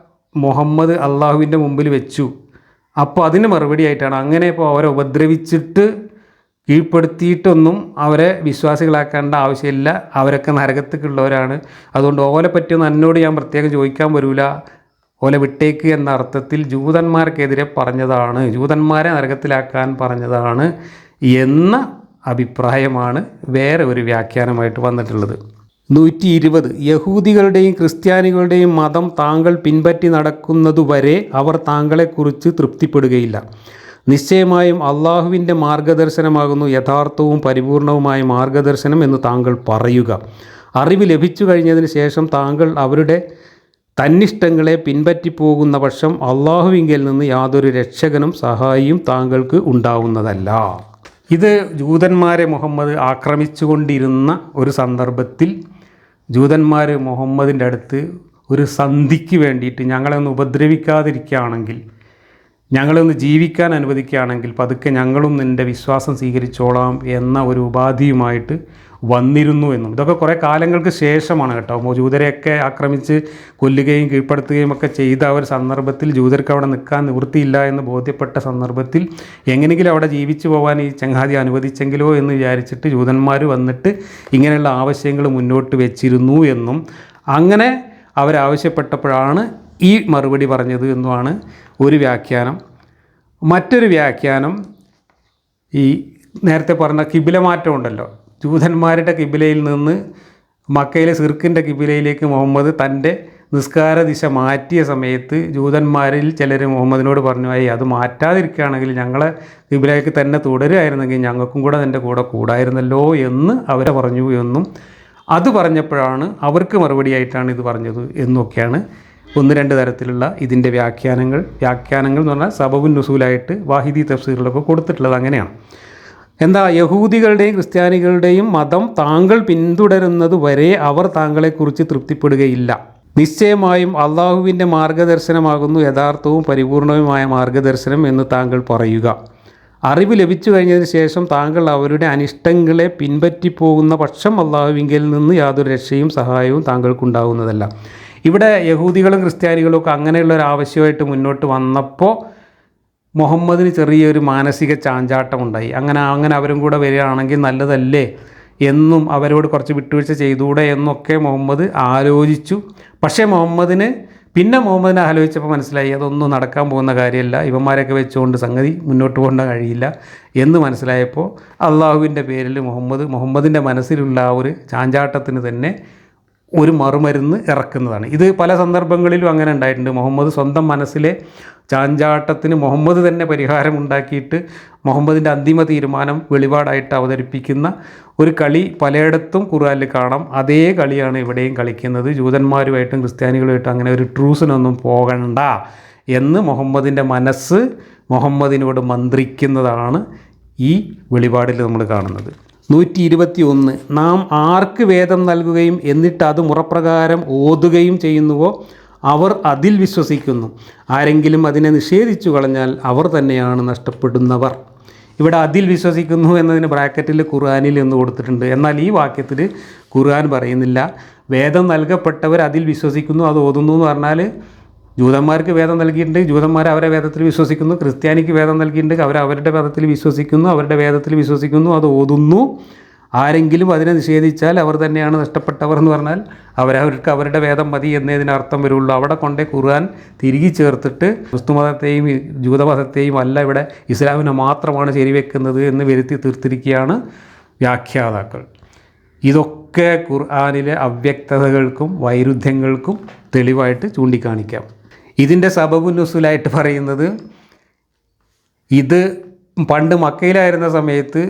മുഹമ്മദ് അള്ളാഹുവിൻ്റെ മുമ്പിൽ വെച്ചു. അപ്പോൾ അതിന് മറുപടിയായിട്ടാണ് അങ്ങനെ ഇപ്പോൾ അവരെ ഉപദ്രവിച്ചിട്ട് കീഴ്പ്പെടുത്തിയിട്ടൊന്നും അവരെ വിശ്വാസികളാക്കേണ്ട ആവശ്യമില്ല, അവരൊക്കെ നരകത്തേക്കുള്ളവരാണ്, അതുകൊണ്ട് ഓലെ പറ്റിയൊന്നും എന്നോട് ഞാൻ പ്രത്യേകം ചോദിക്കാൻ വരില്ല, ഓലെ വിട്ടേക്ക് എന്ന അർത്ഥത്തിൽ ജൂതന്മാർക്കെതിരെ പറഞ്ഞതാണ്, ജൂതന്മാരെ നരകത്തിലാക്കാൻ പറഞ്ഞതാണ് എന്ന അഭിപ്രായമാണ് വേറെ ഒരു വ്യാഖ്യാനമായിട്ട് വന്നിട്ടുള്ളത്. 120 യഹൂദികളുടെയും ക്രിസ്ത്യാനികളുടെയും മതം താങ്കൾ പിൻപറ്റി നടക്കുന്നതുവരെ അവർ താങ്കളെക്കുറിച്ച് തൃപ്തിപ്പെടുകയില്ല. നിശ്ചയമായും അള്ളാഹുവിൻ്റെ മാർഗദർശനമാകുന്നു യഥാർത്ഥവും പരിപൂർണവുമായ മാർഗദർശനം എന്ന് താങ്കൾ പറയുക. അറിവ് ലഭിച്ചു കഴിഞ്ഞതിന് ശേഷം താങ്കൾ അവരുടെ തന്നിഷ്ടങ്ങളെ പിൻപറ്റിപ്പോകുന്ന പക്ഷം അള്ളാഹുവിങ്കിൽ നിന്ന് യാതൊരു രക്ഷകനും സഹായിയും താങ്കൾക്ക് ഉണ്ടാവുന്നതല്ല. ഇത് ജൂതന്മാരെ മുഹമ്മദ് ആക്രമിച്ചുകൊണ്ടിരുന്ന ഒരു സന്ദർഭത്തിൽ ജൂതന്മാർ മുഹമ്മദിൻ്റെ അടുത്ത് ഒരു സന്ധിക്ക് വേണ്ടിയിട്ട് ഞങ്ങളെ ഒന്ന് ഉപദ്രവിക്കാതിരിക്കുകയാണെങ്കിൽ, ഞങ്ങളെ ഒന്ന് ജീവിക്കാൻ അനുവദിക്കുകയാണെങ്കിൽ പതുക്കെ ഞങ്ങളും നിൻ്റെ വിശ്വാസം സ്വീകരിച്ചോളാം എന്ന ഒരു ഉപാധിയുമായിട്ട് വന്നിരുന്നു എന്നും. ഇതൊക്കെ കുറേ കാലങ്ങൾക്ക് ശേഷമാണ് കേട്ടോ. ജൂതരെയൊക്കെ ആക്രമിച്ച് കൊല്ലുകയും കീഴ്പ്പെടുത്തുകയും ഒക്കെ ചെയ്ത ഒരു സന്ദർഭത്തിൽ ജൂതർക്ക് അവിടെ നിൽക്കാൻ നിവൃത്തിയില്ല എന്ന് ബോധ്യപ്പെട്ട സന്ദർഭത്തിൽ എങ്ങനെയെങ്കിലും അവിടെ ജീവിച്ചു പോകാൻ ഈ ചങ്ങാതി അനുവദിച്ചെങ്കിലോ എന്ന് വിചാരിച്ചിട്ട് ജൂതന്മാർ വന്നിട്ട് ഇങ്ങനെയുള്ള ആവശ്യങ്ങൾ മുന്നോട്ട് വെച്ചിരുന്നു എന്നും അങ്ങനെ അവരാവശ്യപ്പെട്ടപ്പോഴാണ് ഈ മറുപടി പറഞ്ഞത് എന്നുമാണ് ഒരു വ്യാഖ്യാനം. മറ്റൊരു വ്യാഖ്യാനം ഈ നേരത്തെ പറഞ്ഞ കിബില മാറ്റം ഉണ്ടല്ലോ, ജൂതന്മാരുടെ കിബിലയിൽ നിന്ന് മക്കയിലെ സിർക്കിൻ്റെ കിബിലയിലേക്ക് മുഹമ്മദ് തൻ്റെ നിസ്കാര ദിശ മാറ്റിയ സമയത്ത് ജൂതന്മാരിൽ ചിലർ മുഹമ്മദിനോട് പറഞ്ഞു, അത് മാറ്റാതിരിക്കുകയാണെങ്കിൽ ഞങ്ങളെ കിബിലയ്ക്ക് തന്നെ തുടരുമായിരുന്നെങ്കിൽ ഞങ്ങൾക്കും കൂടെ നിൻ്റെ കൂടെ കൂടായിരുന്നല്ലോ എന്ന് അവരെ പറഞ്ഞു എന്നും, അത് പറഞ്ഞപ്പോഴാണ് അവർക്ക് മറുപടിയായിട്ടാണ് ഇത് പറഞ്ഞത് എന്നൊക്കെയാണ് 1-2 തരത്തിലുള്ള ഇതിൻ്റെ വ്യാഖ്യാനങ്ങൾ എന്ന് പറഞ്ഞാൽ സബബുൻ നുസൂലായിട്ട് വാഹിദി തഫ്സീറിലൊക്കെ കൊടുത്തിട്ടുള്ളത് അങ്ങനെയാണ്. എന്താ, യഹൂദികളുടെയും ക്രിസ്ത്യാനികളുടെയും മതം താങ്കൾ പിന്തുടരുന്നത് വരെ അവർ താങ്കളെക്കുറിച്ച് തൃപ്തിപ്പെടുകയില്ല. നിശ്ചയമായും അള്ളാഹുവിൻ്റെ മാർഗദർശനമാകുന്നു യഥാർത്ഥവും പരിപൂർണവുമായ മാർഗദർശനം എന്ന് താങ്കൾ പറയുക. അറിവ് ലഭിച്ചു കഴിഞ്ഞതിന് ശേഷം താങ്കൾ അവരുടെ അനിഷ്ടങ്ങളെ പിൻപറ്റിപ്പോകുന്ന പക്ഷം അള്ളാഹുവിങ്കിൽ നിന്ന് യാതൊരു രക്ഷയും സഹായവും താങ്കൾക്കുണ്ടാകുന്നതല്ല. ഇവിടെ യഹൂദികളും ക്രിസ്ത്യാനികളും ഒക്കെ അങ്ങനെയുള്ള ഒരു ആവശ്യമായിട്ട് മുന്നോട്ട് വന്നപ്പോൾ മുഹമ്മദിന് ചെറിയൊരു മാനസിക ചാഞ്ചാട്ടമുണ്ടായി. അങ്ങനെ അവരും കൂടെ വരികയാണെങ്കിൽ നല്ലതല്ലേ എന്നും അവരോട് കുറച്ച് വിട്ടുവീഴ്ച ചെയ്തുകൂടെ എന്നൊക്കെ മുഹമ്മദ് ആലോചിച്ചു. പക്ഷേ മുഹമ്മദിനെ ആലോചിച്ചപ്പോൾ മനസ്സിലായി അതൊന്നും നടക്കാൻ പോകുന്ന കാര്യമല്ല, ഇവന്മാരെയൊക്കെ വെച്ചുകൊണ്ട് സംഗതി മുന്നോട്ട് പോകേണ്ട കഴിയില്ല എന്ന് മനസ്സിലായപ്പോൾ അള്ളാഹുവിൻ്റെ പേരിൽ മുഹമ്മദിൻ്റെ മനസ്സിലുള്ള ആ ഒരു ചാഞ്ചാട്ടത്തിന് തന്നെ ഒരു മറുമരുന്ന് ഇറക്കുന്നതാണ്. ഇത് പല സന്ദർഭങ്ങളിലും അങ്ങനെ ഉണ്ടായിട്ടുണ്ട്. മുഹമ്മദ് സ്വന്തം മനസ്സിലെ ചാഞ്ചാട്ടത്തിന് മുഹമ്മദ് തന്നെ പരിഹാരം ഉണ്ടാക്കിയിട്ട് മുഹമ്മദിൻ്റെ അന്തിമ തീരുമാനം വെളിപാടായിട്ട് അവതരിപ്പിക്കുന്ന ഒരു കളി പലയിടത്തും ഖുർആനിൽ കാണാം. അതേ കളിയാണ് ഇവിടെയും കളിക്കുന്നത്. ജൂതന്മാരുമായിട്ടും ക്രിസ്ത്യാനികളുമായിട്ടും അങ്ങനെ ഒരു ട്രൂസിനൊന്നും പോകണ്ട എന്ന് മുഹമ്മദിൻ്റെ മനസ്സ് മുഹമ്മദിനോട് മന്ത്രിക്കുന്നതാണ് ഈ വെളിപാടിൽ നമ്മൾ കാണുന്നത്. 121 നാം ആർക്ക് വേദം നൽകുകയും എന്നിട്ട് അത് മുറപ്രകാരം ഓതുകയും ചെയ്യുന്നുവോ അവർ അതിൽ വിശ്വസിക്കുന്നു. ആരെങ്കിലും അതിനെ നിഷേധിച്ചു കളഞ്ഞാൽ അവർ തന്നെയാണ് നഷ്ടപ്പെടുന്നവർ. ഇവിടെ അതിൽ വിശ്വസിക്കുന്നു എന്നതിന് ബ്രാക്കറ്റിൽ ഖുർആനിൽ എന്ന് കൊടുത്തിട്ടുണ്ട്. എന്നാൽ ഈ വാക്യത്തിൽ ഖുർആൻ പറയുന്നില്ല വേദം നൽകപ്പെട്ടവർ അതിൽ വിശ്വസിക്കുന്നു, അത് ഓതുന്നു എന്ന് പറഞ്ഞാൽ ജൂതന്മാർക്ക് വേദം നൽകിയിട്ടുണ്ട്, ജൂതന്മാർ അവരെ വേദത്തിൽ വിശ്വസിക്കുന്നു. ക്രിസ്ത്യാനിക്ക് വേദം നൽകിയിട്ടുണ്ട്, അവരുടെ വേദത്തിൽ വിശ്വസിക്കുന്നു, അവരുടെ വേദത്തിൽ വിശ്വസിക്കുന്നു, അത് ഓതുന്നു. ആരെങ്കിലും അതിനെ നിഷേധിച്ചാൽ അവർ തന്നെയാണ് നഷ്ടപ്പെട്ടവർ എന്ന് പറഞ്ഞാൽ അവർക്ക് അവരുടെ വേദം മതി എന്നതിന് അർത്ഥം വരുള്ളൂ. അവിടെ കൊണ്ടേ ഖുർആൻ തിരികെ ചേർത്തിട്ട് ക്രിസ്തുമതത്തെയും ജൂതമതത്തെയും അല്ല, ഇവിടെ ഇസ്ലാമിനെ മാത്രമാണ് ശരിവെക്കുന്നത് എന്ന് വരുത്തി തീർത്തിരിക്കുകയാണ് വ്യാഖ്യാതാക്കൾ. ഇതൊക്കെ ഖുർആനിലെ അവ്യക്തതകൾക്കും വൈരുദ്ധ്യങ്ങൾക്കും തെളിവായിട്ട് ചൂണ്ടിക്കാണിക്കാം. ഇതിൻ്റെ സബബുൻ നുസൂലായിട്ട് പറയുന്നത്, ഇത് പണ്ട് മക്കയിലായിരുന്ന സമയത്ത്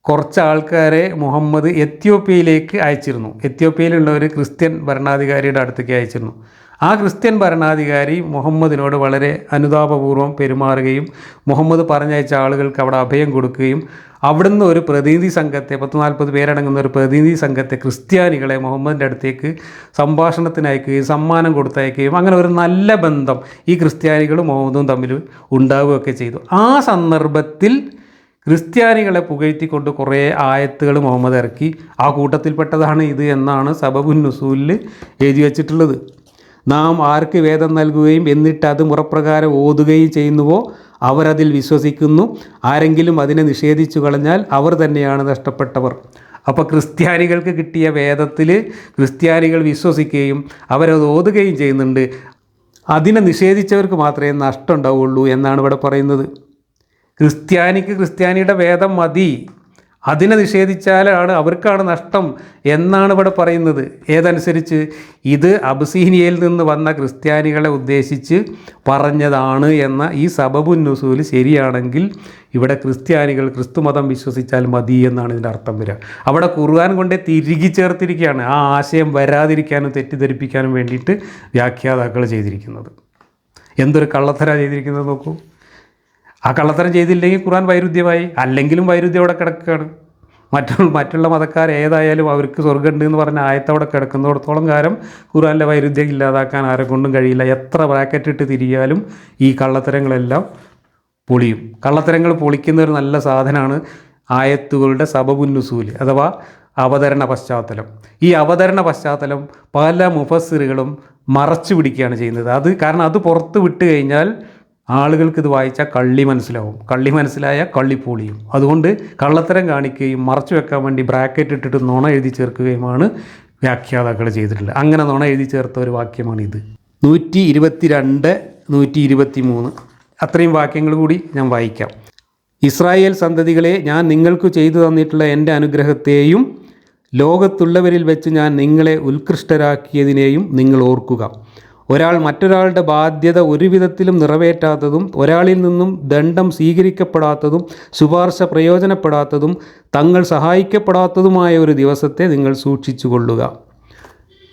കുറച്ച് ആൾക്കാരെ മുഹമ്മദ് എത്യോപ്യയിലേക്ക് അയച്ചിരുന്നു. എത്യോപ്യയിലുള്ള ഒരു ക്രിസ്ത്യൻ ഭരണാധികാരിയുടെ അടുത്തേക്ക് അയച്ചിരുന്നു. ആ ക്രിസ്ത്യൻ ഭരണാധികാരി മുഹമ്മദിനോട് വളരെ അനുതാപപൂർവ്വം പെരുമാറുകയും മുഹമ്മദ് പറഞ്ഞയച്ച ആളുകൾക്ക് അവിടെ അഭയം കൊടുക്കുകയും അവിടുന്ന് ഒരു പ്രതിനിധി സംഘത്തെ 40 പേരടങ്ങുന്ന ഒരു പ്രതിനിധി സംഘത്തെ ക്രിസ്ത്യാനികളെ മുഹമ്മദിൻ്റെ അടുത്തേക്ക് സംഭാഷണത്തിന് അയക്കുകയും സമ്മാനം കൊടുത്തയക്കുകയും അങ്ങനെ ഒരു നല്ല ബന്ധം ഈ ക്രിസ്ത്യാനികളും മുഹമ്മദും തമ്മിൽ ഉണ്ടാവുകയൊക്കെ ചെയ്തു. ആ സന്ദർഭത്തിൽ ക്രിസ്ത്യാനികളെ പുകഴ്ത്തിക്കൊണ്ട് കുറേ ആയത്തുകൾ മുഹമ്മദ് ഇറക്കി. ആ കൂട്ടത്തിൽപ്പെട്ടതാണ് ഇത് എന്നാണ് സബബുൻ നുസൂലിൽ എഴുതി വച്ചിട്ടുള്ളത്. നാം ആർക്ക് വേദം നൽകുകയും എന്നിട്ട് അത് മുറപ്രകാരം ഓതുകയും ചെയ്യുന്നുവോ അവരതിൽ വിശ്വസിക്കുന്നു. ആരെങ്കിലും അതിനെ നിഷേധിച്ചു കളഞ്ഞാൽ അവർ തന്നെയാണ് നഷ്ടപ്പെട്ടവർ. അപ്പോൾ ക്രിസ്ത്യാനികൾക്ക് കിട്ടിയ വേദത്തിൽ ക്രിസ്ത്യാനികൾ വിശ്വസിക്കുകയും അവരത് ഓതുകയും ചെയ്യുന്നുണ്ട്. അതിനെ നിഷേധിച്ചവർക്ക് മാത്രമേ നഷ്ടം ഉണ്ടാവുള്ളൂ എന്നാണ് ഇവിടെ പറയുന്നത്. ക്രിസ്ത്യാനിക്ക് ക്രിസ്ത്യാനിയുടെ വേദം മതി, അതിനെ നിഷേധിച്ചാലാണ് അവർക്കാണ് നഷ്ടം എന്നാണ് ഇവിടെ പറയുന്നത്. ഏതനുസരിച്ച് ഇത് അബസീനിയയിൽ നിന്ന് വന്ന ക്രിസ്ത്യാനികളെ ഉദ്ദേശിച്ച് പറഞ്ഞതാണ് എന്ന ഈ സബബുൻ നുസൂൽ ശരിയാണെങ്കിൽ ഇവിടെ ക്രിസ്ത്യാനികൾ ക്രിസ്തുമതം വിശ്വസിച്ചാൽ മതി എന്നാണ് ഇതിൻ്റെ അർത്ഥം വരിക. അവിടെ ഖുർആൻ കൊണ്ട് തിരികെ ചേർത്തിരിക്കുകയാണ്. ആ ആശയം വരാതിരിക്കാനും തെറ്റിദ്ധരിപ്പിക്കാനും വേണ്ടിയിട്ട് വ്യാഖ്യാതാക്കൾ ചെയ്തിരിക്കുന്നത്. എന്തൊരു കള്ളത്തരാ ചെയ്തിരിക്കുന്നത് നോക്കൂ. ആ കള്ളത്തരം ചെയ്തില്ലെങ്കിൽ ഖുർആൻ വൈരുദ്ധ്യമായി, അല്ലെങ്കിലും വൈരുദ്ധ്യം അവിടെ കിടക്കുകയാണ്. മറ്റുള്ള മതക്കാർ ഏതായാലും അവർക്ക് സ്വർഗ്ഗമുണ്ട് എന്ന് പറഞ്ഞ ആയത്തവിടെ കിടക്കുന്നിടത്തോളം കാലം ഖുർആനിലെ വൈരുദ്ധ്യം ഇല്ലാതാക്കാൻ ആരെ കൊണ്ടും കഴിയില്ല. എത്ര ബ്രാക്കറ്റ് ഇട്ട് തിരിയാലും ഈ കള്ളത്തരങ്ങളെല്ലാം പൊളിയും. കള്ളത്തരങ്ങൾ പൊളിക്കുന്ന ഒരു നല്ല സാധനമാണ് ആയത്തുകളുടെ സബബുൻ നുസൂൽ അഥവാ അവതരണ പശ്ചാത്തലം. ഈ അവതരണ പശ്ചാത്തലം പല മുഫസ്സിറുകളും മറച്ചു പിടിക്കുകയാണ് ചെയ്യുന്നത്. കാരണം അത് പുറത്ത് വിട്ട് കഴിഞ്ഞാൽ ആളുകൾക്ക് ഇത് വായിച്ചാൽ കള്ളി മനസ്സിലാവും. കള്ളി മനസ്സിലായ കള്ളിപ്പൊളിയും. അതുകൊണ്ട് കള്ളത്തരം കാണിക്കുകയും മറച്ചു വെക്കാൻ വേണ്ടി ബ്രാക്കറ്റ് ഇട്ടിട്ട് നുണ എഴുതി ചേർക്കുകയുമാണ് വ്യാഖ്യാതാക്കൾ ചെയ്തിട്ടുള്ളത്. അങ്ങനെ നുണ എഴുതി ചേർത്ത ഒരു വാക്യമാണിത്. 122, 123 അത്രയും വാക്യങ്ങൾ കൂടി ഞാൻ വായിക്കാം. ഇസ്രായേൽ സന്തതികളെ, ഞാൻ നിങ്ങൾക്ക് ചെയ്തു തന്നിട്ടുള്ള എൻ്റെ അനുഗ്രഹത്തെയും ലോകത്തുള്ളവരിൽ വെച്ച് ഞാൻ നിങ്ങളെ ഉത്കൃഷ്ടരാക്കിയതിനെയും നിങ്ങൾ ഓർക്കുക. ഒരാൾ മറ്റൊരാളുടെ ബാധ്യത ഒരു വിധത്തിലും നിറവേറ്റാത്തതും ഒരാളിൽ നിന്നും ദണ്ഡം സ്വീകരിക്കപ്പെടാത്തതും ശുപാർശ പ്രയോജനപ്പെടാത്തതും തങ്ങൾ സഹായിക്കപ്പെടാത്തതുമായ ഒരു ദിവസത്തെ നിങ്ങൾ സൂക്ഷിച്ചു കൊള്ളുക.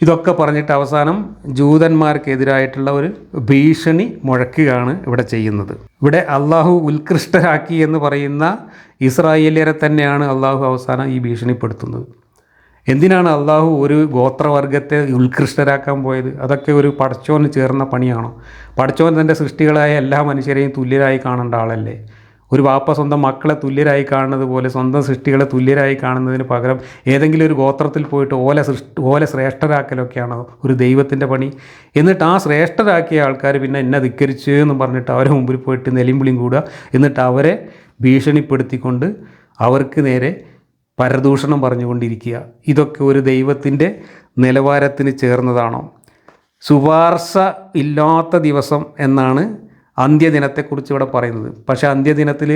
ഇതൊക്കെ പറഞ്ഞിട്ട് അവസാനം ജൂതന്മാർക്കെതിരായിട്ടുള്ള ഒരു ഭീഷണി മുഴക്കുകയാണ് ഇവിടെ ചെയ്യുന്നത്. ഇവിടെ അള്ളാഹു ഉത്കൃഷ്ടരാക്കി എന്ന് പറയുന്ന ഇസ്രായേലിയരെ തന്നെയാണ് അള്ളാഹു അവസാനം ഈ ഭീഷണിപ്പെടുത്തുന്നത്. എന്തിനാണ് അള്ളാഹു ഒരു ഗോത്രവർഗത്തെ ഉത്കൃഷ്ടരാക്കാൻ പോയത്? അതൊക്കെ ഒരു പടച്ചോന് ചേർന്ന പണിയാണോ? പടച്ചോൻ തൻ്റെ സൃഷ്ടികളായ എല്ലാ മനുഷ്യരെയും തുല്യരായി കാണേണ്ട ആളല്ലേ? ഒരു വാപ്പ സ്വന്തം മക്കളെ തുല്യരായി കാണുന്നത് പോലെ സ്വന്തം സൃഷ്ടികളെ തുല്യരായി കാണുന്നതിന് പകരം ഏതെങ്കിലും ഒരു ഗോത്രത്തിൽ പോയിട്ട് ഓല ശ്രേഷ്ഠരാക്കലൊക്കെയാണ് ഒരു ദൈവത്തിൻ്റെ പണി. എന്നിട്ട് ആ ശ്രേഷ്ഠരാക്കിയ ആൾക്കാർ പിന്നെ എന്നെ ധിക്കരിച്ചു എന്നും പറഞ്ഞിട്ട് അവരെ മുമ്പിൽ പോയിട്ട് നെലിമ്പുളിയും കൂടുക. എന്നിട്ട് അവരെ ഭീഷണിപ്പെടുത്തിക്കൊണ്ട് അവർക്ക് നേരെ പരദൂഷണം പറഞ്ഞുകൊണ്ടിരിക്കുക. ഇതൊക്കെ ഒരു ദൈവത്തിൻ്റെ നിലവാരത്തിന് ചേർന്നതാണോ? ശുപാർശ ഇല്ലാത്ത ദിവസം എന്നാണ് അന്ത്യദിനത്തെക്കുറിച്ച് ഇവിടെ പറയുന്നത്. പക്ഷേ അന്ത്യദിനത്തിൽ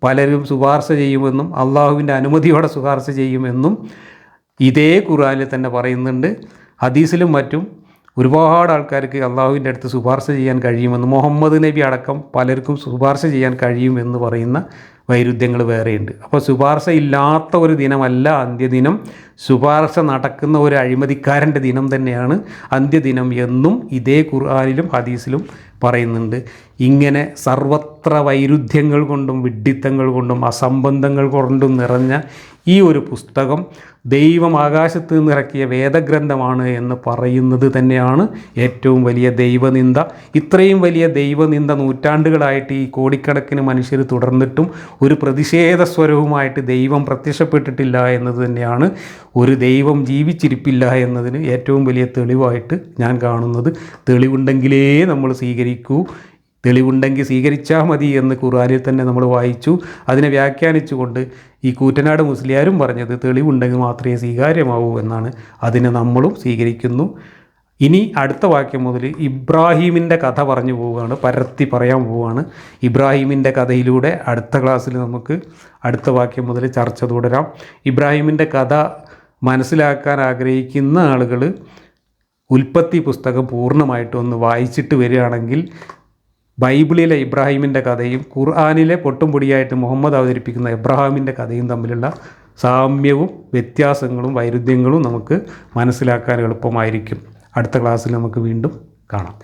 പലരും ശുപാർശ ചെയ്യുമെന്നും അള്ളാഹുവിൻ്റെ അനുമതിയോടെ ശുപാർശ ചെയ്യുമെന്നും ഇതേ ഖുർആനിൽ തന്നെ പറയുന്നുണ്ട്. ഹദീസിലും മറ്റും ഒരുപാട് ആൾക്കാർക്ക് അള്ളാഹുവിൻ്റെ അടുത്ത് ശുപാർശ ചെയ്യാൻ കഴിയുമെന്ന്, മുഹമ്മദ് നബി അടക്കം പലർക്കും ശുപാർശ ചെയ്യാൻ കഴിയുമെന്ന് പറയുന്ന വൈരുദ്ധ്യങ്ങൾ വേറെയുണ്ട്. അപ്പോൾ ശുപാർശ ഇല്ലാത്ത ഒരു ദിനമല്ല അന്ത്യദിനം, ശുപാർശ നടക്കുന്ന ഒരു അഴിമതിക്കാരൻ്റെ ദിനം തന്നെയാണ് അന്ത്യദിനം എന്നും ഇതേ ഖുർആനിലും ഹദീസിലും പറയുന്നുണ്ട്. ഇങ്ങനെ സർവത്ര വൈരുദ്ധ്യങ്ങൾ കൊണ്ടും വിഡ്ഢിത്തങ്ങൾ കൊണ്ടും അസംബന്ധങ്ങൾ കൊണ്ടും നിറഞ്ഞ ഈ ഒരു പുസ്തകം ദൈവം ആകാശത്ത് നിന്നിറക്കിയ വേദഗ്രന്ഥമാണ് എന്ന് പറയുന്നത് തന്നെയാണ് ഏറ്റവും വലിയ ദൈവനിന്ദ. ഇത്രയും വലിയ ദൈവനിന്ദ നൂറ്റാണ്ടുകളായിട്ട് ഈ കോടിക്കണക്കിന് മനുഷ്യർ തുടർന്നിട്ടും ഒരു പ്രതിഷേധ സ്വരവുമായിട്ട് ദൈവം പ്രത്യക്ഷപ്പെട്ടിട്ടില്ല എന്നത് തന്നെയാണ്, ഒരു ദൈവം ജീവിച്ചിരിപ്പില്ല എന്നതിന് ഏറ്റവും വലിയ തെളിവായിട്ട് ഞാൻ കാണുന്നത്. തെളിവുണ്ടെങ്കിലേ നമ്മൾ സ്വീകരിക്കൂ, തെളിവുണ്ടെങ്കിൽ സ്വീകരിച്ചാൽ മതി എന്ന് ഖുർആനിൽ തന്നെ നമ്മൾ വായിച്ചു. അതിനെ വ്യാഖ്യാനിച്ചുകൊണ്ട് ഈ കൂറ്റനാട് മുസ്ലിയാരും പറഞ്ഞത് തെളിവുണ്ടെങ്കിൽ മാത്രമേ സ്വീകാര്യമാവൂ എന്നാണ്. അതിനെ നമ്മളും സ്വീകരിക്കുന്നു. ഇനി അടുത്ത വാക്യം മുതൽ ഇബ്രാഹീമിൻ്റെ കഥ പറഞ്ഞു പോവുകയാണ്, പരത്തി പറയാൻ പോവുകയാണ്. ഇബ്രാഹീമിൻ്റെ കഥയിലൂടെ അടുത്ത ക്ലാസ്സിൽ നമുക്ക് അടുത്ത വാക്യം മുതൽ ചർച്ച തുടരാം. ഇബ്രാഹീമിൻ്റെ കഥ മനസ്സിലാക്കാൻ ആഗ്രഹിക്കുന്ന ആളുകൾ ഉൽപ്പത്തി പുസ്തകം പൂർണ്ണമായിട്ടൊന്ന് വായിച്ചിട്ട് വരികയാണെങ്കിൽ ബൈബിളിലെ ഇബ്രാഹീമിൻ്റെ കഥയും ഖുർആനിലെ പൊട്ടും പൊടിയായിട്ട് മുഹമ്മദ് അവതരിപ്പിക്കുന്ന എബ്രഹാമിൻ്റെ കഥയും തമ്മിലുള്ള സാമ്യവും വ്യത്യാസങ്ങളും വൈരുദ്ധ്യങ്ങളും നമുക്ക് മനസ്സിലാക്കാൻ എളുപ്പമായിരിക്കും. അടുത്ത ക്ലാസ്സിൽ നമുക്ക് വീണ്ടും കാണാം.